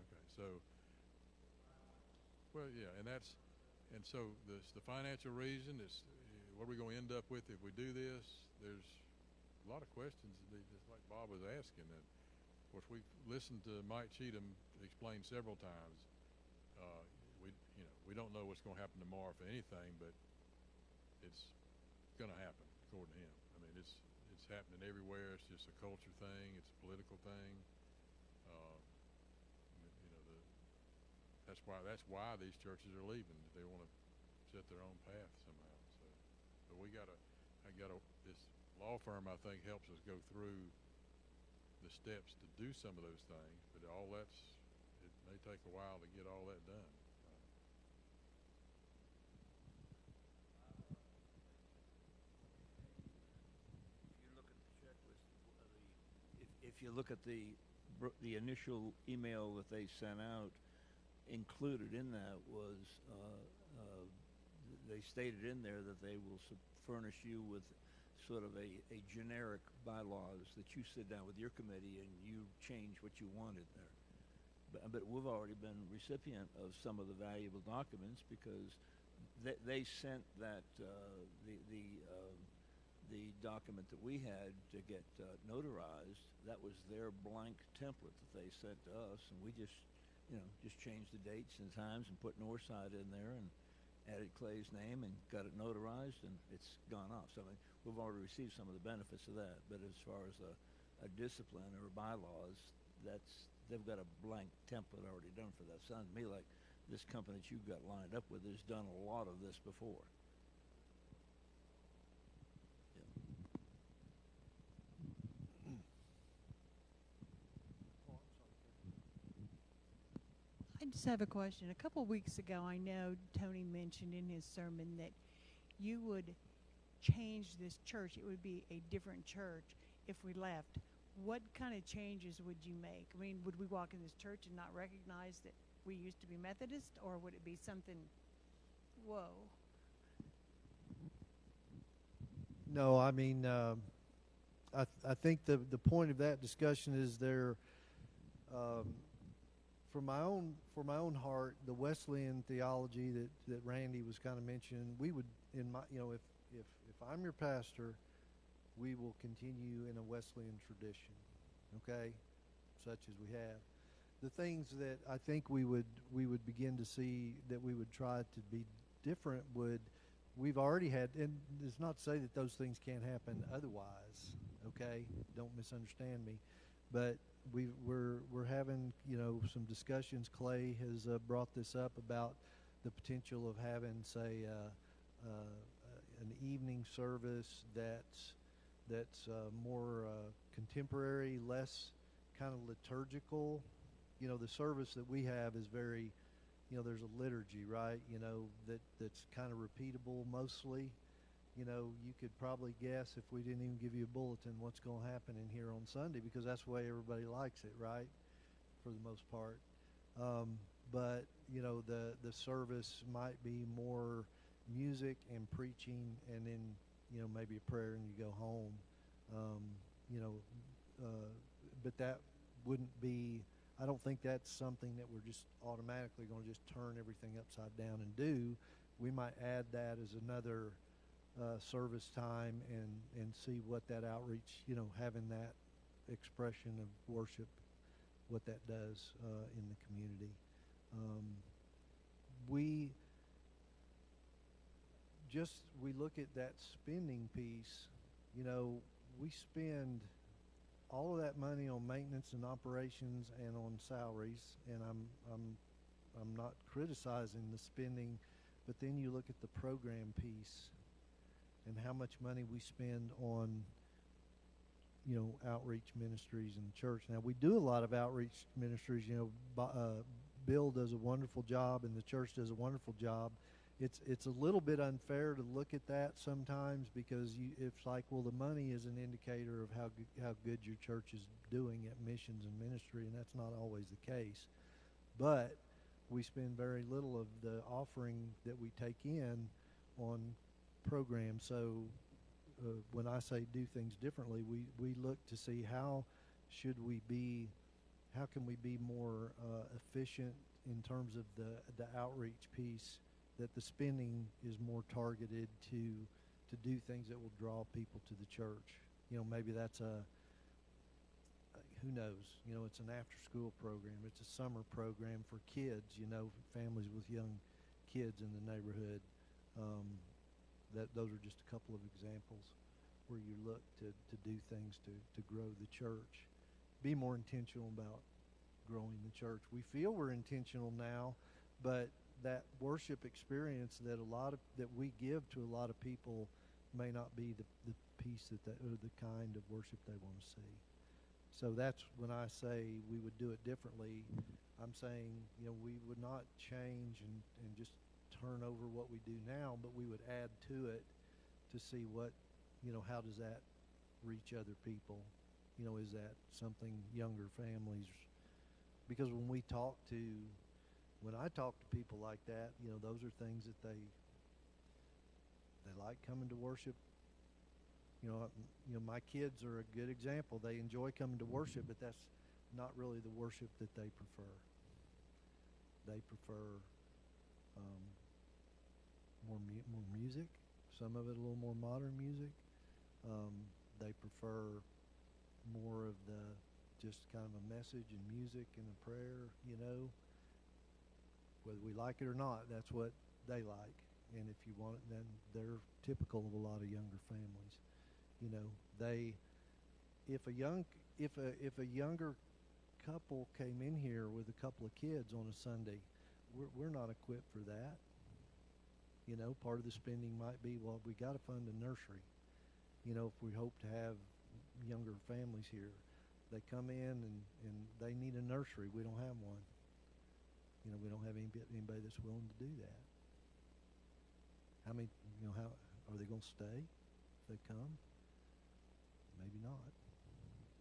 Okay, so well, yeah, and so the financial reason is what are we going to end up with if we do this? There's a lot of questions, just like Bob was asking. And of course, we've listened to Mike Cheatham explain several times. We don't know what's going to happen tomorrow for anything, but it's going to happen according to him. I mean, it's happening everywhere. It's just a culture thing. It's a political thing. That's why these churches are leaving. They want to set their own path somehow. So, but this law firm, I think, helps us go through the steps to do some of those things. But it may take a while to get all that done. If you look at the initial email that they sent out, included in that was they stated in there that they will furnish you with sort of a generic bylaws that you sit down with your committee and you change what you wanted there. But we've already been recipient of some of the valuable documents, because they sent that the document that we had to get notarized. That was their blank template that they sent to us, and we just changed the dates and times and put Northside in there and added Clay's name and got it notarized, and it's gone off. So I mean, we've already received some of the benefits of that. But as far as a discipline or bylaws, they've got a blank template already done for that. Sounds to me like this company that you've got lined up with has done a lot of this before. I just have a question. A couple of weeks ago, I know Tony mentioned in his sermon that you would change this church. It would be a different church if we left. What kind of changes would you make? I mean, would we walk in this church and not recognize that we used to be Methodist, or would it be something, whoa? No, I mean, I think the point of that discussion is there. For my own heart, the Wesleyan theology that Randy was kind of mentioning, we would, in my, if I'm your pastor, we will continue in a Wesleyan tradition, okay, such as we have. The things that I think we would begin to see that we would try to be different we've already had, and it's not to say that those things can't happen otherwise, okay? Don't misunderstand me, but we're having some discussions. Clay has brought this up about the potential of having, say, an evening service that's more contemporary, less kind of liturgical. The service that we have is very, there's a liturgy, right? That's kind of repeatable mostly. You could probably guess if we didn't even give you a bulletin what's going to happen in here on Sunday, because that's the way everybody likes it, right? For the most part. But the service might be more music and preaching, and then maybe a prayer and you go home. But that wouldn't be. I don't think that's something that we're just automatically going to just turn everything upside down and do. We might add that as another service time and see what that outreach, having that expression of worship, what that does in the community. We look at that spending piece. We spend all of that money on maintenance and operations and on salaries, and I'm not criticizing the spending, but then you look at the program piece and how much money we spend on outreach ministries in the church. Now, we do a lot of outreach ministries. Bill does a wonderful job and the church does a wonderful job. It's a little bit unfair to look at that sometimes, because it's like, well, the money is an indicator of how good your church is doing at missions and ministry, and that's not always the case. But we spend very little of the offering that we take in on programs. So when I say do things differently, we look to see how can we be more efficient in terms of the outreach piece, that the spending is more targeted to do things that will draw people to the church. Maybe that's who knows, it's an after school program, it's a summer program for kids, families with young kids in the neighborhood. Those are just a couple of examples where you look to do things to grow the church. Be more intentional about growing the church. We feel we're intentional now, but that worship experience that we give to a lot of people may not be the piece or the kind of worship they want to see. So that's when I say we would do it differently. I'm saying we would not change and just turn over what we do now, but we would add to it to see what how does that reach other people. Is that something younger families? Because when I talk to people like that, those are things that they like coming to worship. My kids are a good example. They enjoy coming to worship, but that's not really the worship that they prefer. They prefer more music, some of it a little more modern music. They prefer more of the just kind of a message and music and a prayer, whether we like it or not, that's what they like. And if you want it, then they're typical of a lot of younger families. If a younger couple came in here with a couple of kids on a Sunday. We're not equipped for that. You know, part of the spending might be, well, we got to fund a nursery. You know, if we hope to have younger families here, they come in and they need a nursery. We don't have one. You know, we don't have anybody that's willing to do that. How many, you know, how are they going to stay if they come? Maybe not.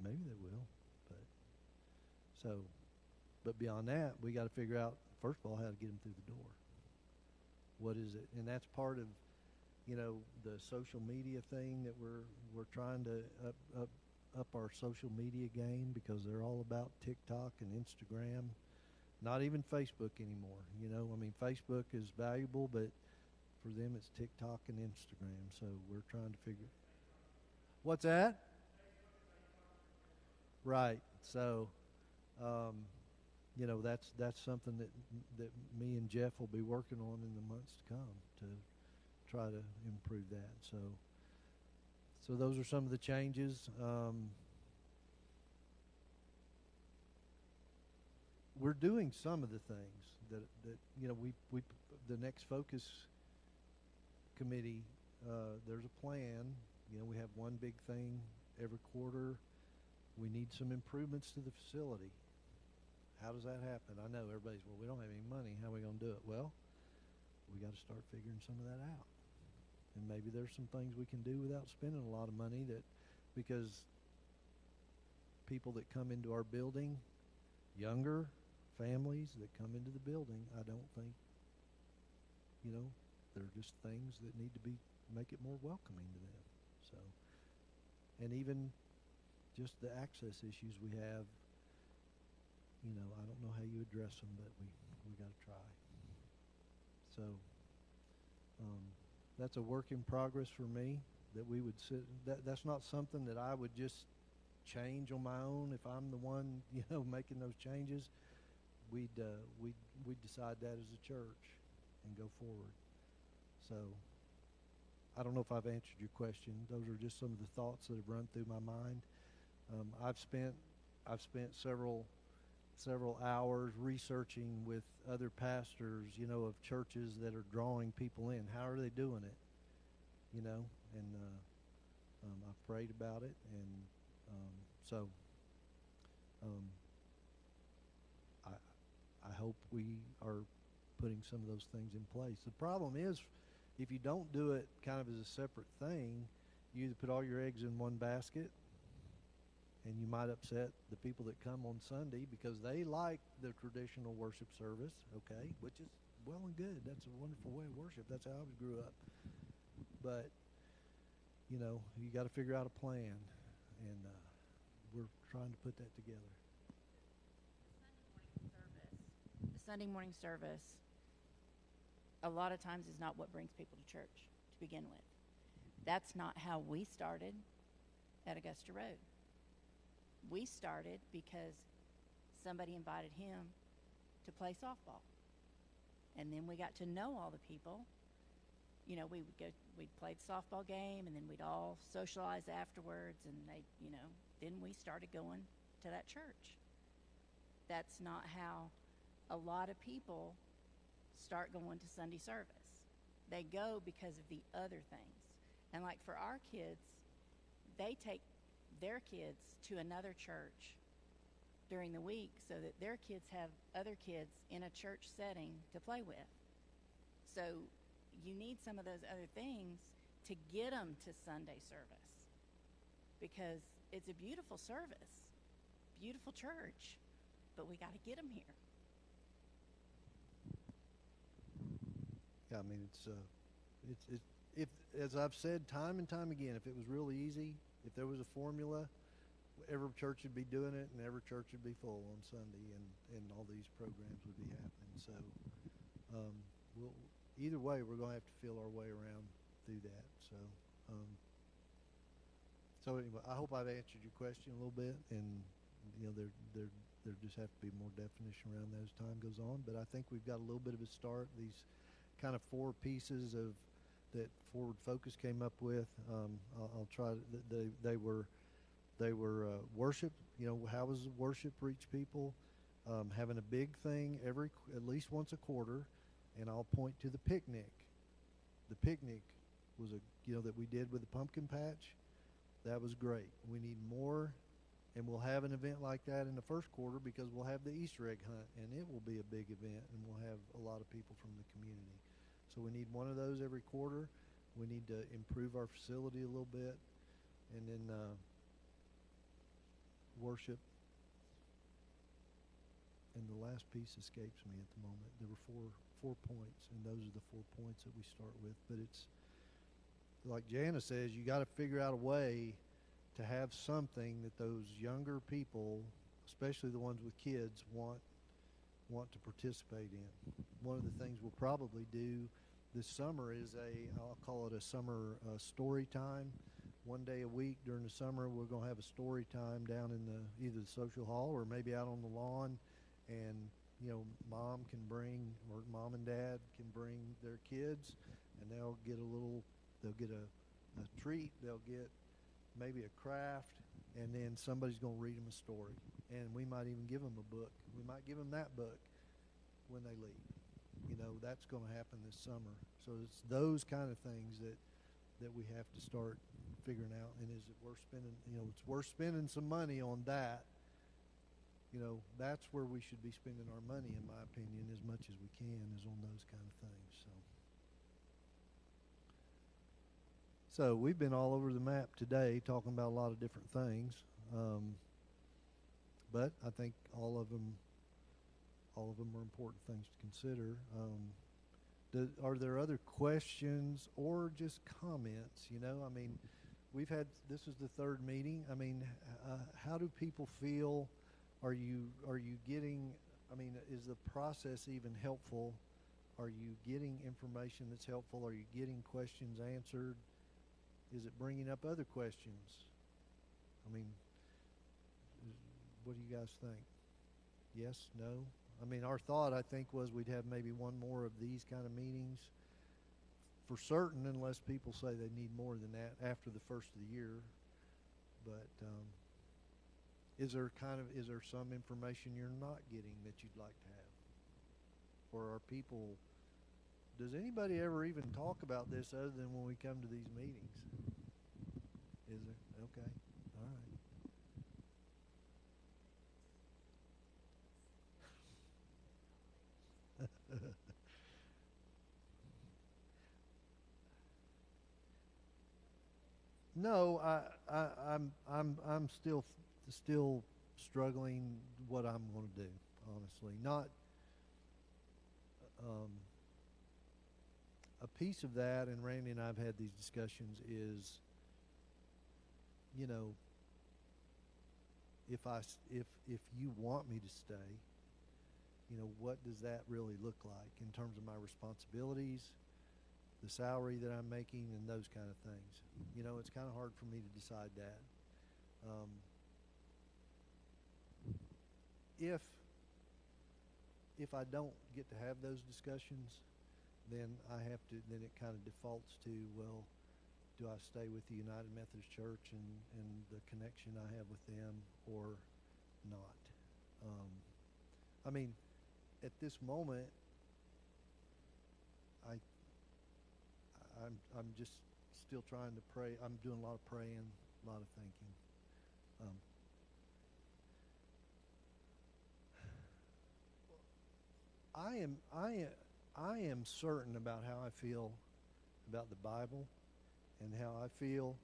Maybe they will, but beyond that, we got to figure out, first of all, how to get them through the door. What is it? And that's part of, you know, the social media thing that we're trying to up our social media game, because they're all about TikTok and Instagram, not even Facebook anymore. You know, I mean, Facebook is valuable, but for them it's TikTok and Instagram. So we're trying to figure. What's that? Right. So, you know, that's something that me and Jeff will be working on in the months to come to try to improve that. So those are some of the changes. We're doing some of the things that you know, we the next focus committee, there's a plan. You know, we have one big thing every quarter. We need some improvements to the facility. How does that happen? I know everybody's, well, we don't have any money. How are we going to do it? Well, we got to start figuring some of that out. And maybe there's some things we can do without spending a lot of money, that because people that come into our building, younger families that come into the building, I don't think, you know, they're just things that need to make it more welcoming to them. So, and even just the access issues we have, you know, I don't know how you address them, but we got to try. So that's a work in progress for me, that we would sit. That's not something that I would just change on my own if I'm the one, you know, making those changes. We'd decide that as a church and go forward. So I don't know if I've answered your question. Those are just some of the thoughts that have run through my mind. I've spent several hours researching with other pastors, you know, of churches that are drawing people in. How are they doing it? You know, and I've prayed about it, and so I hope we are putting some of those things in place. The problem is, if you don't do it kind of as a separate thing, you either put all your eggs in one basket, and you might upset the people that come on Sunday because they like the traditional worship service, okay, which is well and good. That's a wonderful way of worship. That's how I grew up. But, you know, you got to figure out a plan, and we're trying to put that together. The Sunday morning service, a lot of times, is not what brings people to church to begin with. That's not how we started at Augusta Road. We started because somebody invited him to play softball. And then we got to know all the people. You know, we'd play the softball game, and then we'd all socialize afterwards, and then we started going to that church. That's not how a lot of people start going to Sunday service. They go because of the other things. And like for our kids, they take their kids to another church during the week so that their kids have other kids in a church setting to play with. So you need some of those other things to get them to Sunday service, because it's a beautiful service, beautiful church, but we got to get them here. Yeah, I mean, if as I've said time and time again, if it was real easy, if there was a formula, every church would be doing it, and every church would be full on Sunday, and all these programs would be happening. So, either way, we're going to have to feel our way around through that. So, so anyway, I hope I've answered your question a little bit, and you know, there just have to be more definition around that as time goes on. But I think we've got a little bit of a start. These kind of 4 pieces of that Forward Focus came up with. I'll try. They were They were worship. You know, how does worship reach people? Having a big thing at least once a quarter, and I'll point to the picnic. The picnic was that we did with the pumpkin patch. That was great. We need more, and we'll have an event like that in the first quarter because we'll have the Easter egg hunt, and it will be a big event, and we'll have a lot of people from the community. So we need one of those every quarter. We need to improve our facility a little bit, and then worship. And the last piece escapes me at the moment. There were four points, and those are the 4 points that we start with. But it's like Jana says, you got to figure out a way to have something that those younger people, especially the ones with kids, want to participate in. One of the things we'll probably do this summer is I'll call it a summer story time. One day a week during the summer, we're going to have a story time down in either the social hall or maybe out on the lawn. And, mom and dad can bring their kids, and they'll get a treat, they'll get maybe a craft, and then somebody's going to read them a story. And we might even give them a book. We might give them that book when they leave. That's going to happen this summer. So it's those kind of things that we have to start figuring out. And is it worth spending, it's worth spending some money on that. That's where we should be spending our money, in my opinion, as much as we can, is on those kind of things. So we've been all over the map today talking about a lot of different things, but I think all of them are important things to consider. Are there other questions or just comments? This is the third meeting. How do people feel? Are you getting, is the process even helpful? Are you getting information that's helpful? Are you getting questions answered? Is it bringing up other questions? What do you guys think? Yes, no? Our thought, I think, was we'd have maybe one more of these kind of meetings for certain, unless people say they need more than that after the first of the year. But is there some information you're not getting that you'd like to have? Or are people, does anybody ever even talk about this other than when we come to these meetings? Is there? Okay. All right. No, I'm still struggling what I'm going to do, honestly. Not a piece of that, and Randy and I have had these discussions, is, if you want me to stay, what does that really look like in terms of my responsibilities, the salary that I'm making, and those kind of things. It's kind of hard for me to decide that. If I don't get to have those discussions, then it kind of defaults to, well, do I stay with the United Methodist Church and the connection I have with them, or not? At this moment, I'm just still trying to pray. I'm doing a lot of praying, a lot of thinking. I am certain about how I feel about the Bible and how I feel.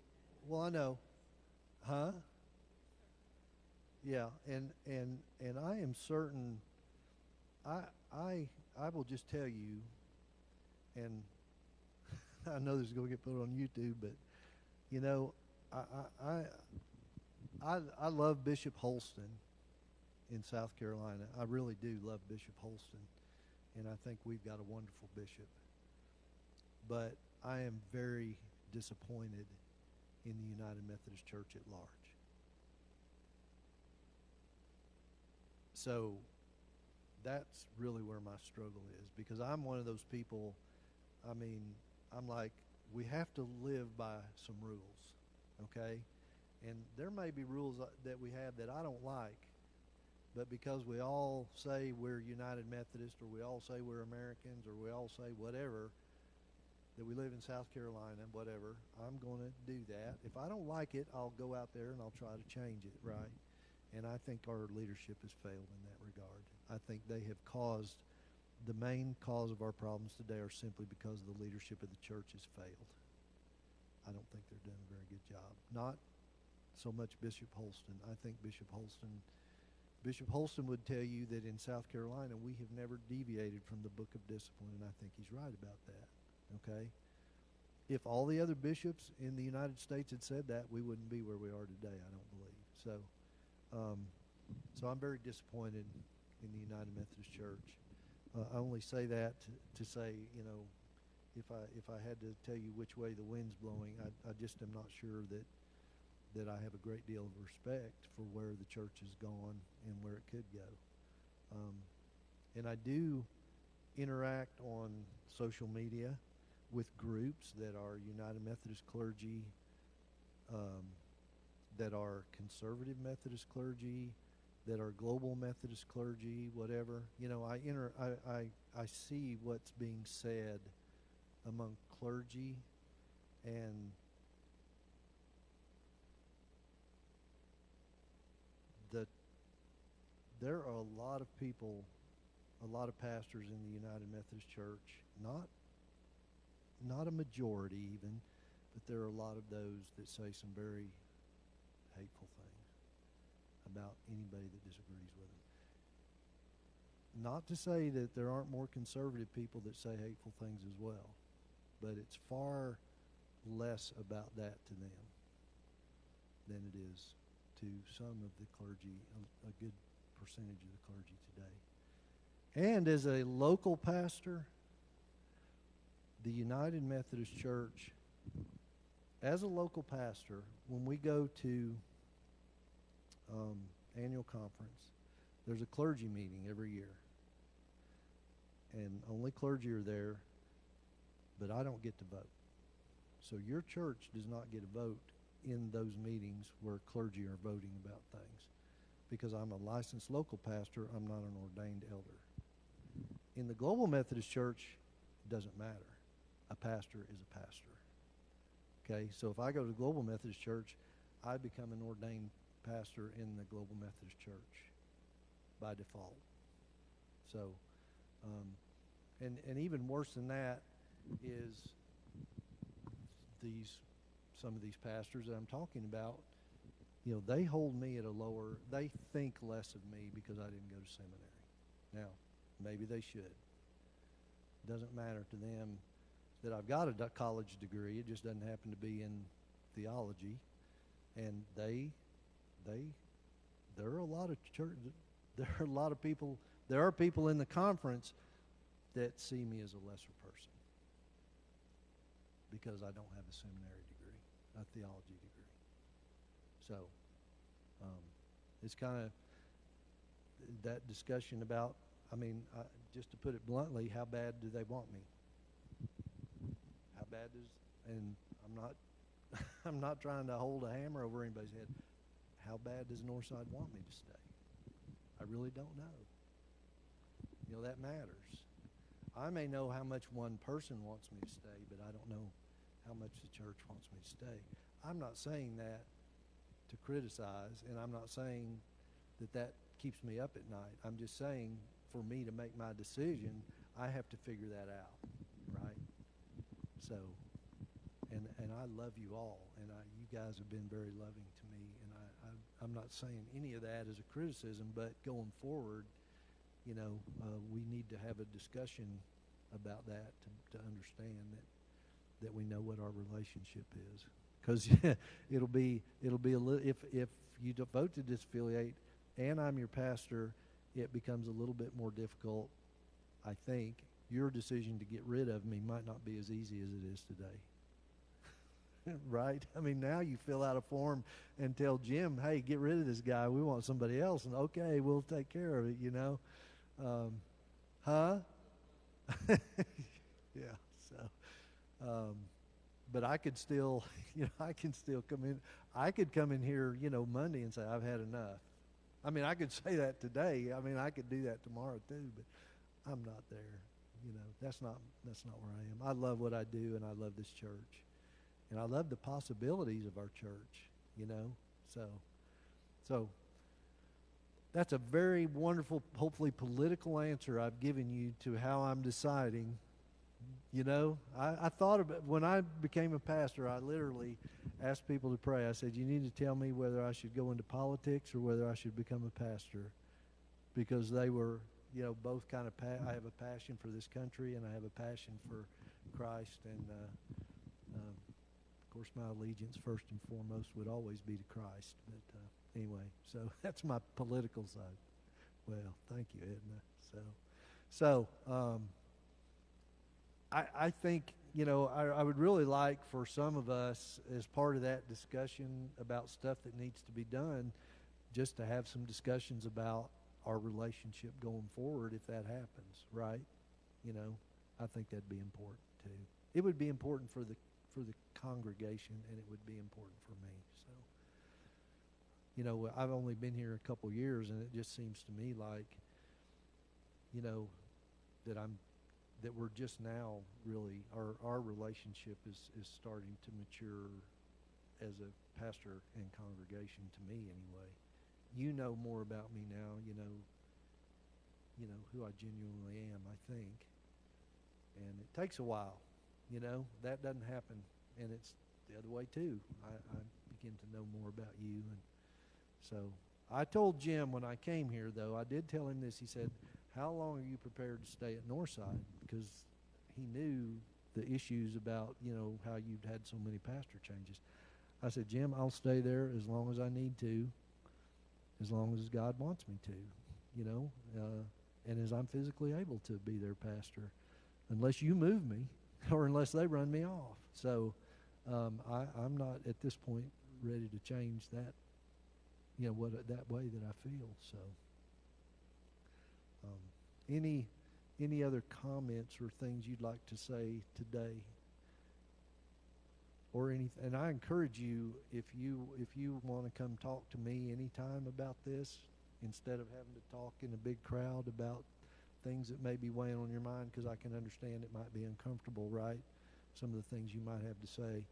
Well, I know, huh? Yeah, and I am certain. I will just tell you, and I know this is going to get put on YouTube, but I love Bishop Holston in South Carolina. I really do love Bishop Holston, and I think we've got a wonderful bishop. But I am very disappointed in the United Methodist Church at large. So that's really where my struggle is, because I'm one of those people. I'm like, we have to live by some rules, okay? And there may be rules that we have that I don't like, but because we all say we're United Methodist, or we all say we're Americans, or we all say whatever, that we live in South Carolina, whatever, I'm going to do that. If I don't like it, I'll go out there and I'll try to change it, right? And I think our leadership has failed in that regard. I think they have caused, the main cause of our problems today are simply because the leadership of the church has failed. I don't think they're doing a very good job. Not so much Bishop Holston. I think Bishop Holston would tell you that in South Carolina we have never deviated from the book of discipline, and I think he's right about that. Okay? If all the other bishops in the United States had said that, we wouldn't be where we are today, I don't believe. So I'm very disappointed in the United Methodist Church. I only say that to say, you know, if I had to tell you which way the wind's blowing, I just am not sure that I have a great deal of respect for where the church has gone and where it could go. And I do interact on social media with groups that are United Methodist clergy, that are conservative Methodist clergy, that are global Methodist clergy, whatever. You know, I see what's being said among clergy, and there are a lot of people, a lot of pastors in the United Methodist Church, not a majority even, but there are a lot of those that say some very hateful things about anybody that disagrees with them. Not to say that there aren't more conservative people that say hateful things as well, but it's far less about that to them than it is to some of the clergy, a good percentage of the clergy today. And as a local pastor, the United Methodist Church, as a local pastor, when we go to annual conference, there's a clergy meeting every year. And only clergy are there, but I don't get to vote. So your church does not get a vote in those meetings where clergy are voting about things. Because I'm a licensed local pastor, I'm not an ordained elder. In the Global Methodist Church, it doesn't matter. A pastor is a pastor. Okay, so if I go to Global Methodist Church, I become an ordained pastor in the Global Methodist Church by default. So, and even worse than that is some of these pastors that I'm talking about, you know, they hold me at a lower, they think less of me because I didn't go to seminary. Now, maybe they should. Doesn't matter to them that I've got a college degree. It just doesn't happen to be in theology. And there are a lot of people, there are people in the conference that see me as a lesser person because I don't have a seminary degree, a theology degree. So it's kind of that discussion about, I mean, just to put it bluntly, how bad do they want me? How bad does, and I'm not trying to hold a hammer over anybody's head. How bad does Northside want me to stay? I really don't know. You know, that matters. I may know how much one person wants me to stay, but I don't know how much the church wants me to stay. I'm not saying that to criticize, and I'm not saying that keeps me up at night. I'm just saying for me to make my decision, I have to figure that out, right? So, and I love you all, and you guys have been very loving to me, and I'm not saying any of that as a criticism, but going forward, you know, we need to have a discussion about that to understand that we know what our relationship is. Because it'll be a little, if you vote to disaffiliate and I'm your pastor, it becomes a little bit more difficult. I think your decision to get rid of me might not be as easy as it is today. Right? I mean, now you fill out a form and tell Jim, hey, get rid of this guy. We want somebody else. And okay, we'll take care of it, you know. Huh? Yeah. So, but I could still, I can still come in. I could come in here, Monday and say, I've had enough. I mean, I could say that today. I mean, I could do that tomorrow too, but I'm not there. That's not where I am. I love what I do, and I love this church, and I love the possibilities of our church. So that's a very wonderful, hopefully political answer I've given you to how I'm deciding. I thought about, when I became a pastor, I literally asked people to pray. I said, you need to tell me whether I should go into politics or whether I should become a pastor, because they were, both kind of, I have a passion for this country and I have a passion for Christ, and of course my allegiance first and foremost would always be to Christ. But anyway, so that's my political side. Well, thank you, Edna. So I think, I would really like for some of us, as part of that discussion about stuff that needs to be done, just to have some discussions about our relationship going forward if that happens, right? I think that'd be important too. It would be important for the congregation, and it would be important for me. So, I've only been here a couple years, and it just seems to me like, that we're just now really, our relationship is starting to mature as a pastor and congregation, to me anyway. You know more about me now, you know who I genuinely am, I think. And it takes a while, that doesn't happen. And it's the other way too. I begin to know more about you. And so I told Jim when I came here, though, I did tell him this. He said, how long are you prepared to stay at Northside? Because he knew the issues about, how you'd had so many pastor changes. I said, Jim, I'll stay there as long as I need to, as long as God wants me to, and as I'm physically able to be their pastor, unless you move me or unless they run me off. So I'm not at this point ready to change that, that way that I feel. So any other comments or things you'd like to say today? Or anything, and I encourage you, if you want to come talk to me anytime about this, instead of having to talk in a big crowd about things that may be weighing on your mind, because I can understand it might be uncomfortable, right? Some of the things you might have to say.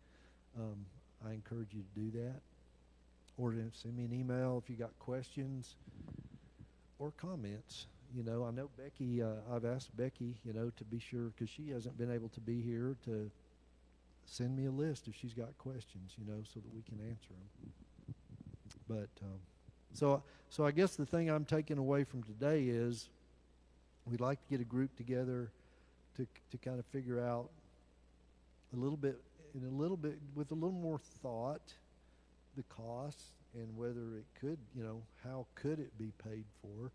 I encourage you to do that. Or to send me an email if you got questions or comments. I know Becky, I've asked Becky, to be sure, because she hasn't been able to be here, to send me a list if she's got questions, so that we can answer them. But so I guess the thing I'm taking away from today is we'd like to get a group together to kind of figure out with a little more thought, the costs and whether it could, how could it be paid for,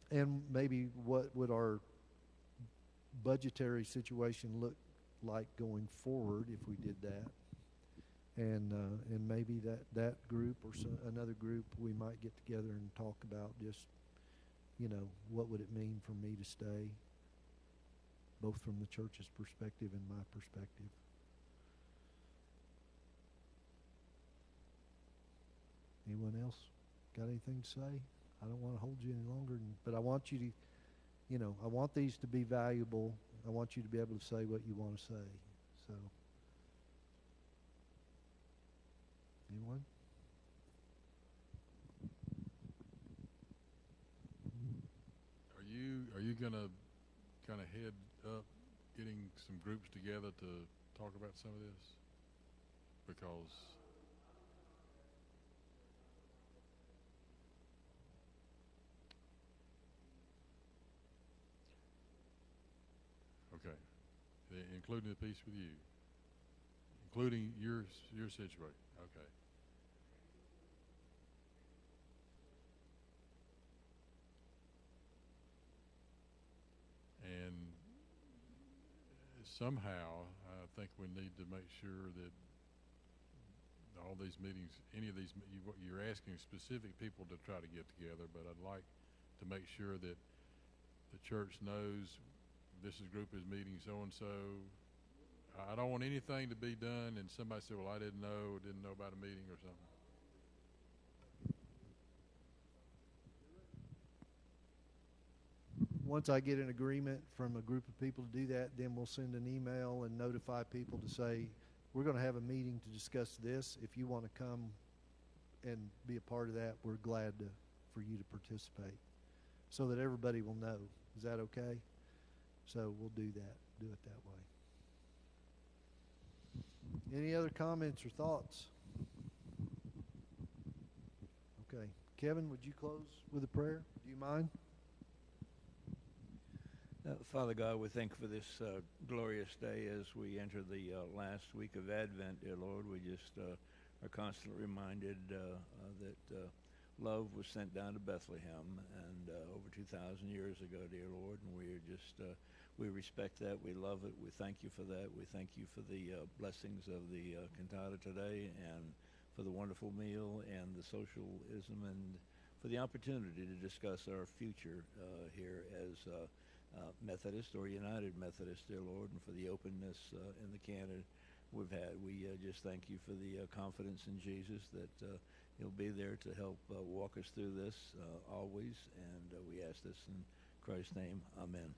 and maybe what would our budgetary situation look like going forward if we did that, and maybe that group or another group, we might get together and talk about just, what would it mean for me to stay, both from the church's perspective and my perspective. Anyone else got anything to say? I don't want to hold you any longer, but I want you to, I want these to be valuable. I want you to be able to say what you want to say. So, anyone? Are you gonna kind of head up getting some groups together to talk about some of this? Because okay, including the piece with you, including your situation. Okay. And somehow, I think we need to make sure that all these meetings, any of these, you're asking specific people to try to get together, but I'd like to make sure that the church knows this group is meeting so-and-so I don't want anything to be done and somebody say, well, I didn't know about a meeting or something. Once I get an agreement from a group of people to do that, then we'll send an email and notify people to say, we're going to have a meeting to discuss this. If you want to come and be a part of that, we're glad for you to participate so that everybody will know. Is that okay? So we'll do that, do it that way. Any other comments or thoughts? Okay. Kevin, would you close with a prayer? Do you mind? Father God, we thank you for this glorious day as we enter the last week of Advent, dear Lord. We just are constantly reminded that love was sent down to Bethlehem and over 2,000 years ago, dear Lord, and we are just we respect that. We love it. We thank you for that. We thank you for the blessings of the cantata today and for the wonderful meal and the socialism and for the opportunity to discuss our future here as Methodist or United Methodist, dear Lord, and for the openness in the canon we've had. We just thank you for the confidence in Jesus that he'll be there to help walk us through this always, and we ask this in Christ's name. Amen.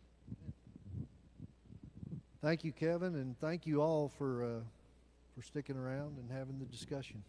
Thank you, Kevin, and thank you all for sticking around and having the discussion.